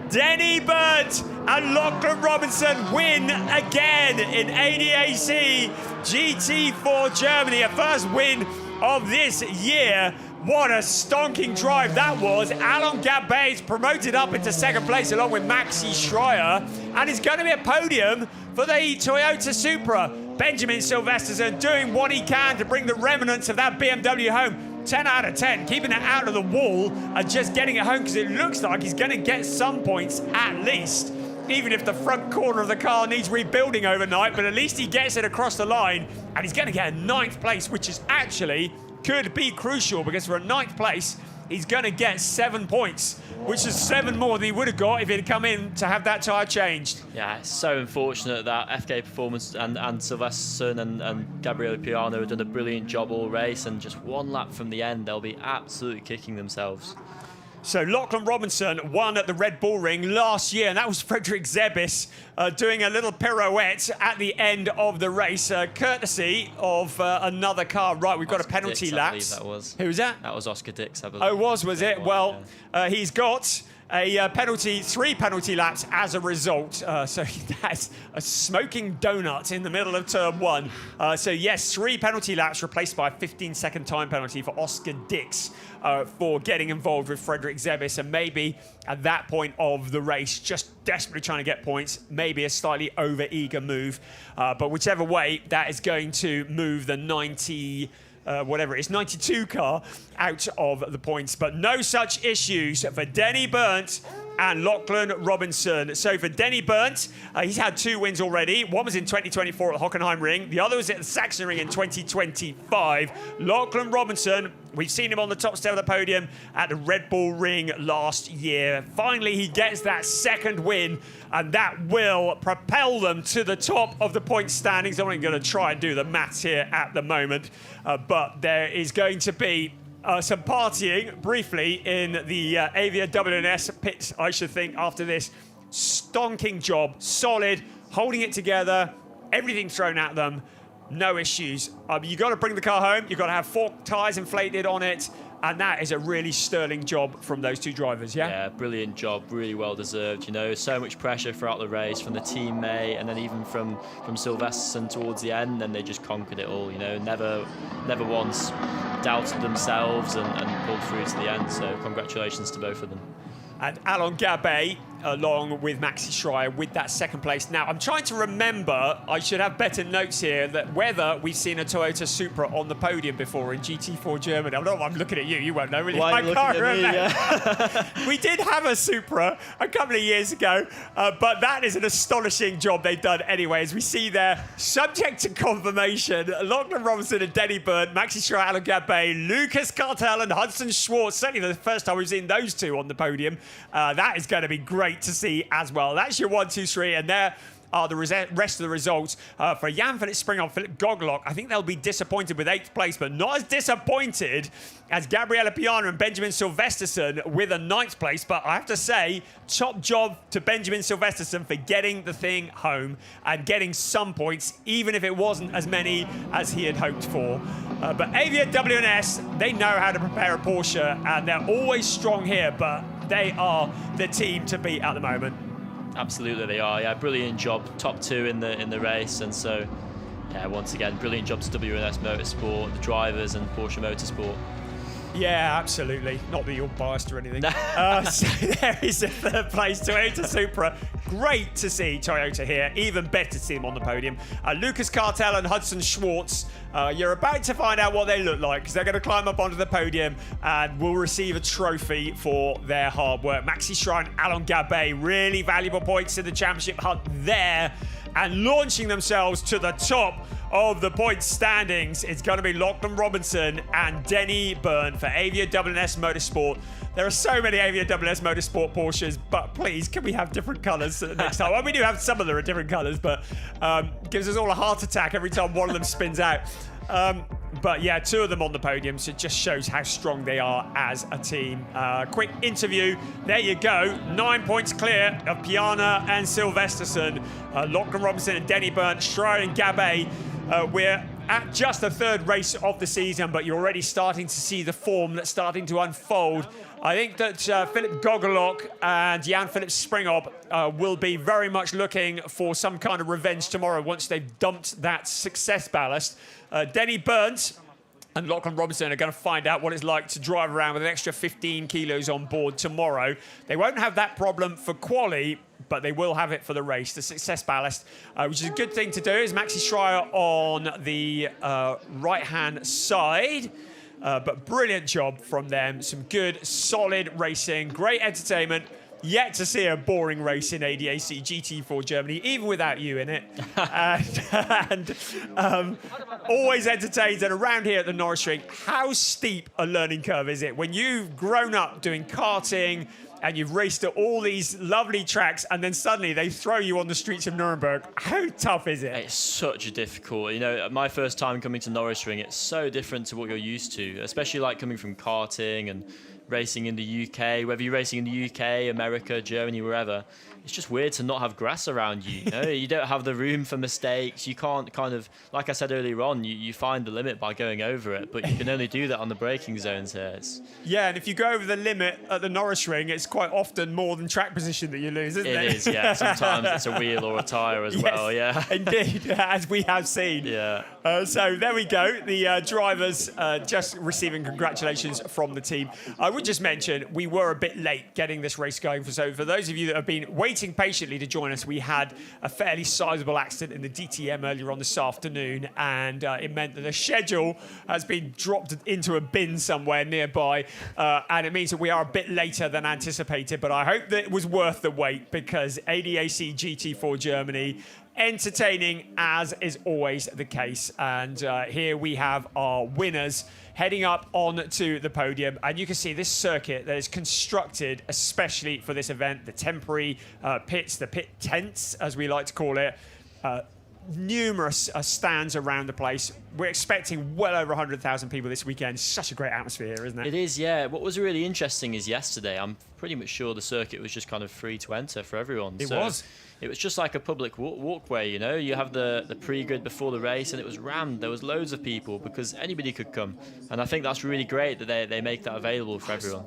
Denny Byrne and Lachlan Robinson win again in ADAC GT4 Germany, a first win of this year. What a stonking drive that was. Alain Gabet is promoted up into second place along with Maxi Schreier, and it's going to be a podium for the Toyota Supra. Benjamin Silvesterson doing what he can to bring the remnants of that BMW home. 10 out of 10, keeping it out of the wall and just getting it home, because it looks like he's going to get some points at least, even if the front corner of the car needs rebuilding overnight, but at least he gets it across the line, and he's going to get a 9th place, which is actually could be crucial, because for a 9th place, he's going to get 7 points, which is 7 more than he would have got if he'd come in to have that tyre changed. Yeah, it's so unfortunate that FK Performance and Silvesterson and Gabriele Piano have done a brilliant job all race, and just 1 lap from the end, they'll be absolutely kicking themselves. So Lachlan Robinson won at the Red Bull Ring last year, and that was Frederick Zebis doing a little pirouette at the end of the race, courtesy of another car. Right, we've got a penalty lap. That was. Who was that? That was Oscar Dix, I believe. Oh, was it? Well, he's got a penalty, 3 penalty laps as a result. So that's a smoking donut in the middle of turn 1. So yes, 3 penalty laps replaced by a 15-second time penalty for Oscar Dix for getting involved with Frederick Zebis. And maybe at that point of the race, just desperately trying to get points, maybe a slightly over-eager move. But whichever way, that is going to move the 92 car out of the points. But no such issues for Denny Byrne and Lachlan Robinson. So for Denny Burnt, he's had 2 wins already. One was in 2024 at the Hockenheim Ring. The other was at the Saxon Ring in 2025. Lachlan Robinson, we've seen him on the top step of the podium at the Red Bull Ring last year. Finally, he gets that second win, and that will propel them to the top of the point standings. I'm not going to try and do the maths here at the moment, but there is going to be some partying briefly in the Avia WNS pits, I should think, after this stonking job. Solid, holding it together, everything thrown at them, no issues. You got to bring the car home, you've got to have 4 tyres inflated on it, and that is a really sterling job from those 2 drivers, yeah? Yeah, brilliant job, really well deserved. You know, so much pressure throughout the race from the teammate, and then even from Silverstone towards the end, and they just conquered it all. You know, never once doubted themselves and pulled through to the end. So congratulations to both of them. And Alain Gabet, along with Maxi Schreier, with that second place. Now, I'm trying to remember, I should have better notes here, that whether we've seen a Toyota Supra on the podium before in GT4 Germany. I'm looking at you won't know really. Why are you looking at me? Yeah. We did have a Supra a couple of years ago, but that is an astonishing job they've done anyway. As we see there, subject to confirmation, Lachlan Robinson and Denny Burnt, Maxi Schreier, Alain Gabet, Lucas Cartel and Hudson Schwartz. Certainly the first time we've seen those 2 on the podium. That is going to be great to see as well. That's your 1, 2, 3, and there are the rest of the results. For Jan-Philipp Springhoff, Philip Goglock, I think they'll be disappointed with 8th place, but not as disappointed as Gabriele Piana and Benjamin Silvesterson with a 9th place. But I have to say, top job to Benjamin Silvesterson for getting the thing home and getting some points, even if it wasn't as many as he had hoped for. But Avia WNS, they know how to prepare a Porsche, and they're always strong here, but they are the team to beat at the moment. Absolutely, they are. Yeah, brilliant job, top 2 in the race, and so yeah, once again, brilliant job to WNS Motorsport, the drivers, and Porsche Motorsport. Yeah, absolutely. Not that you're biased or anything. So there is a 3rd place, Toyota Supra. Great to see Toyota here. Even better to see him on the podium. Lucas Cartel and Hudson Schwartz. You're about to find out what they look like, because they're going to climb up onto the podium and will receive a trophy for their hard work. Maxi Schreier and Alain Gabet, really valuable points in the championship hunt there, and launching themselves to the top of the point standings. It's going to be Lachlan Robinson and Denny Burnt for Avia WNS Motorsport. There are so many Avia WNS Motorsport Porsches, but please, can we have different colours next time? Well, we do have some of them are different colours, but gives us all a heart attack every time one of them spins out. But yeah, 2 of them on the podium, so it just shows how strong they are as a team. Quick interview. There you go. 9 points clear of Piana and Silvesterson. Lachlan Robinson and Denny Burnt, Schreier and Gabet. We're at just the 3rd race of the season, but you're already starting to see the form that's starting to unfold. I think that Philip Goglock and Jan-Philipp Springhoff will be very much looking for some kind of revenge tomorrow once they've dumped that success ballast. Denny Burnt and Lachlan Robinson are going to find out what it's like to drive around with an extra 15 kilos on board tomorrow. They won't have that problem for quali, but they will have it for the race. The success ballast, which is a good thing to do, is Maxi Schreier on the right-hand side. But brilliant job from them. Some good, solid racing, great entertainment. Yet to see a boring race in ADAC GT4 Germany, even without you in it. and always entertained. And around here at the Norising, how steep a learning curve is it? When you've grown up doing karting and you've raced at all these lovely tracks, and then suddenly they throw you on the streets of Nuremberg. How tough is it? It's such difficult. You know, my first time coming to Norising, it's so different to what you're used to, especially like coming from karting and racing in the UK, whether you're racing in the UK, America, Germany, wherever. It's just weird to not have grass around you. You know? You don't have the room for mistakes. You can't kind of, like I said earlier on, you find the limit by going over it, but you can only do that on the braking zones here. Yeah, and if you go over the limit at the Norising, it's quite often more than track position that you lose, isn't it? It is, yeah. Sometimes it's a wheel or a tyre as well, yeah. Indeed, as we have seen. Yeah. So there we go. The drivers just receiving congratulations from the team. I would would just mention we were a bit late getting this race going. So for those of you that have been waiting patiently to join us, we had a fairly sizable accident in the DTM earlier on this afternoon, and it meant that the schedule has been dropped into a bin somewhere nearby, and it means that we are a bit later than anticipated, but I hope that it was worth the wait, because ADAC GT4 Germany, entertaining as is always the case. And here we have our winners heading up onto the podium, and you can see this circuit that is constructed especially for this event, the temporary pits, the pit tents as we like to call it, numerous stands around the place. We're expecting well over 100,000 people this weekend. Such a great atmosphere here, isn't it? It is, yeah. What was really interesting is yesterday, I'm pretty much sure the circuit was just kind of free to enter for everyone. It was. It was just like a public walkway, you know. You have the pre-grid before the race, and it was rammed. There was loads of people because anybody could come. And I think that's really great that they make that available for everyone.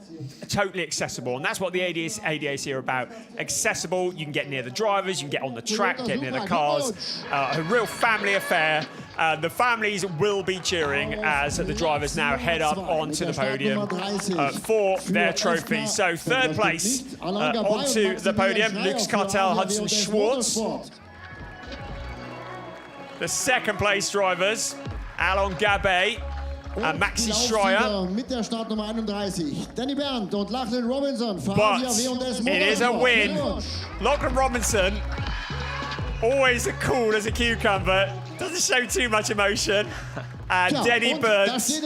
Totally accessible, and that's what the ADAC are about. Accessible, you can get near the drivers, you can get on the track, get near the cars. A real family affair. The families will be cheering as the drivers now head up onto the podium for their trophies. So third place onto the podium, Lux Cartel, Hudson Schwartz. The second place drivers, Alain Gabet and Maxi Schreier. But it is a win. Lachlan Robinson, always cool as a cucumber, doesn't show too much emotion. And Denny Burns,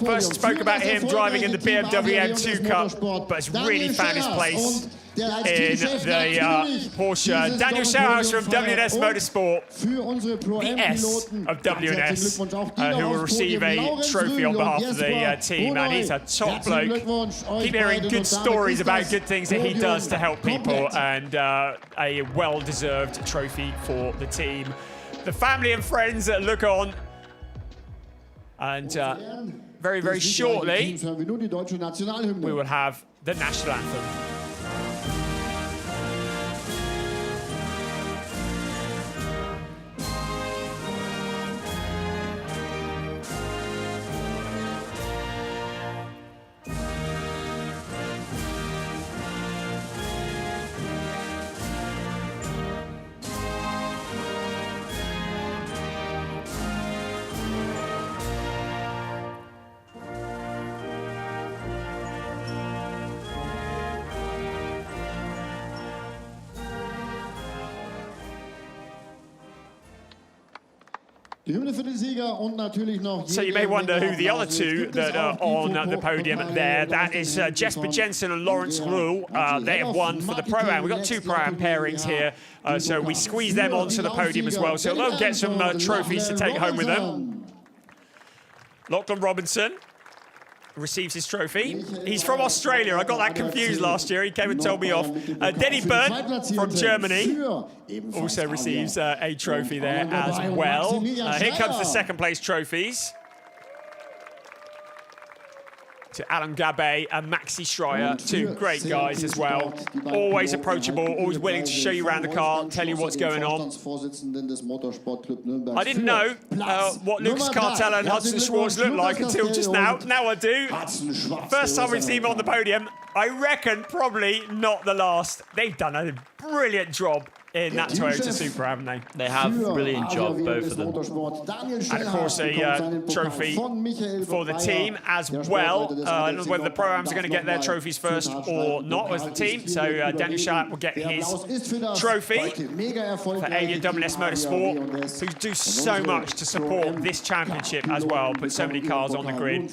first spoke about him driving in the BMW M2 Cup, but has really found his place in the Porsche. Daniel Schauhaus from WNS Motorsport, the S of WNS, who will receive a trophy on behalf of the team. And he's a top bloke. Keep hearing good stories about good things that he does to help people, and a well-deserved trophy for the team. The family and friends that look on. And very, very shortly, we will have the national anthem. So you may wonder who the other two that are on the podium there. That is Jesper Jensen and Lawrence Ruhl. They have won for the Pro-Am. We've got two Pro-Am pairings here, so we squeeze them onto the podium as well. So they'll get some trophies to take home with them. Lachlan Robinson receives his trophy. He's from Australia. I got that confused last year. He came and told me off. Denny Bird from Germany also receives a trophy there as well. Here comes the second place trophies to Alain Gabet and Maxi Schreier, two great guys as well. Always approachable, always willing to show you around the car, tell you what's going on. I didn't know what Lux Cartel and Hudson Schwartz looked like until just now. Now I do. First time we've seen him on the podium. I reckon probably not the last. They've done a brilliant job in that Toyota Supra, haven't they? They have a brilliant job, both of them. And of course a trophy for the team as well. I don't know whether the Pro-Ams are going to get their trophies first or not as the team. So Daniel Schauhaus will get his trophy for ADAC Motorsport, who do so much to support this championship as well, put so many cars on the grid.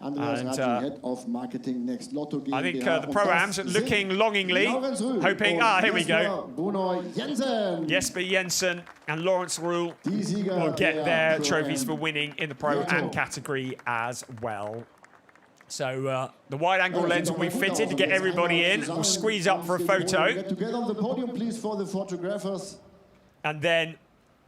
And I think the Pro-Ams looking longingly, hoping, here we go. Jesper Jensen and Lawrence Ruhl will get their trophies for winning in the Pro-Am category as well. So the wide-angle lens will be fitted to get everybody in. We'll squeeze up for a photo. And then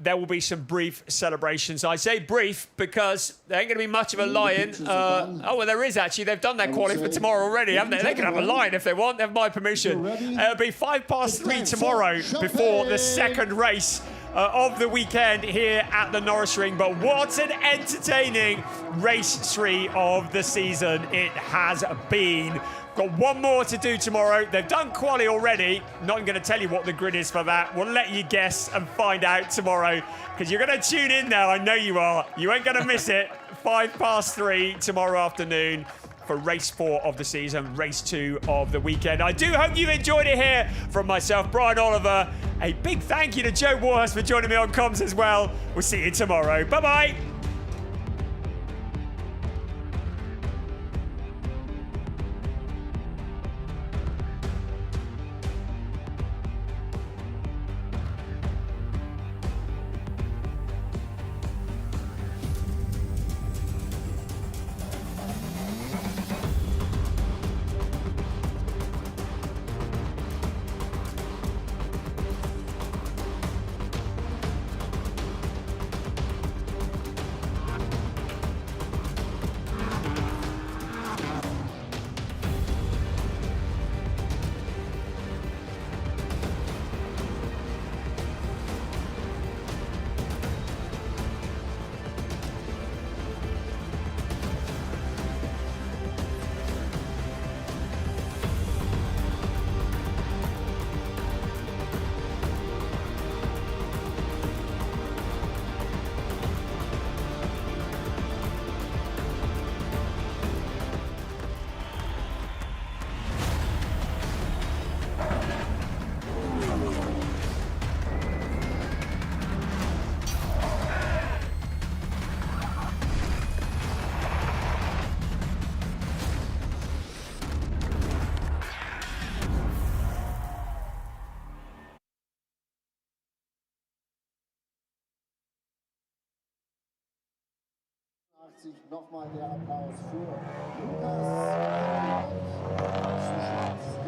there will be some brief celebrations. I say brief because there ain't going to be much of a line. Oh, well, there is actually. They've done their quality for tomorrow already, haven't they? They can have a line if they want. They have my permission. It'll be 3:05 tomorrow before the second race of the weekend here at the Norising. But what an entertaining race 3 of the season it has been. Got one more to do tomorrow. They've done quali already. Not even going to tell you what the grid is for that. We'll let you guess and find out tomorrow, because you're going to tune in now. I know you are. You ain't going to miss it. 3:05 tomorrow afternoon for race 4 of the season, race 2 of the weekend. I do hope you enjoyed it here. From myself, Brian Oliver, a big thank you to Joe Warhurst for joining me on comms as well. We'll see you tomorrow. Bye-bye. Nochmal der Applaus für Lukas Zuschauer.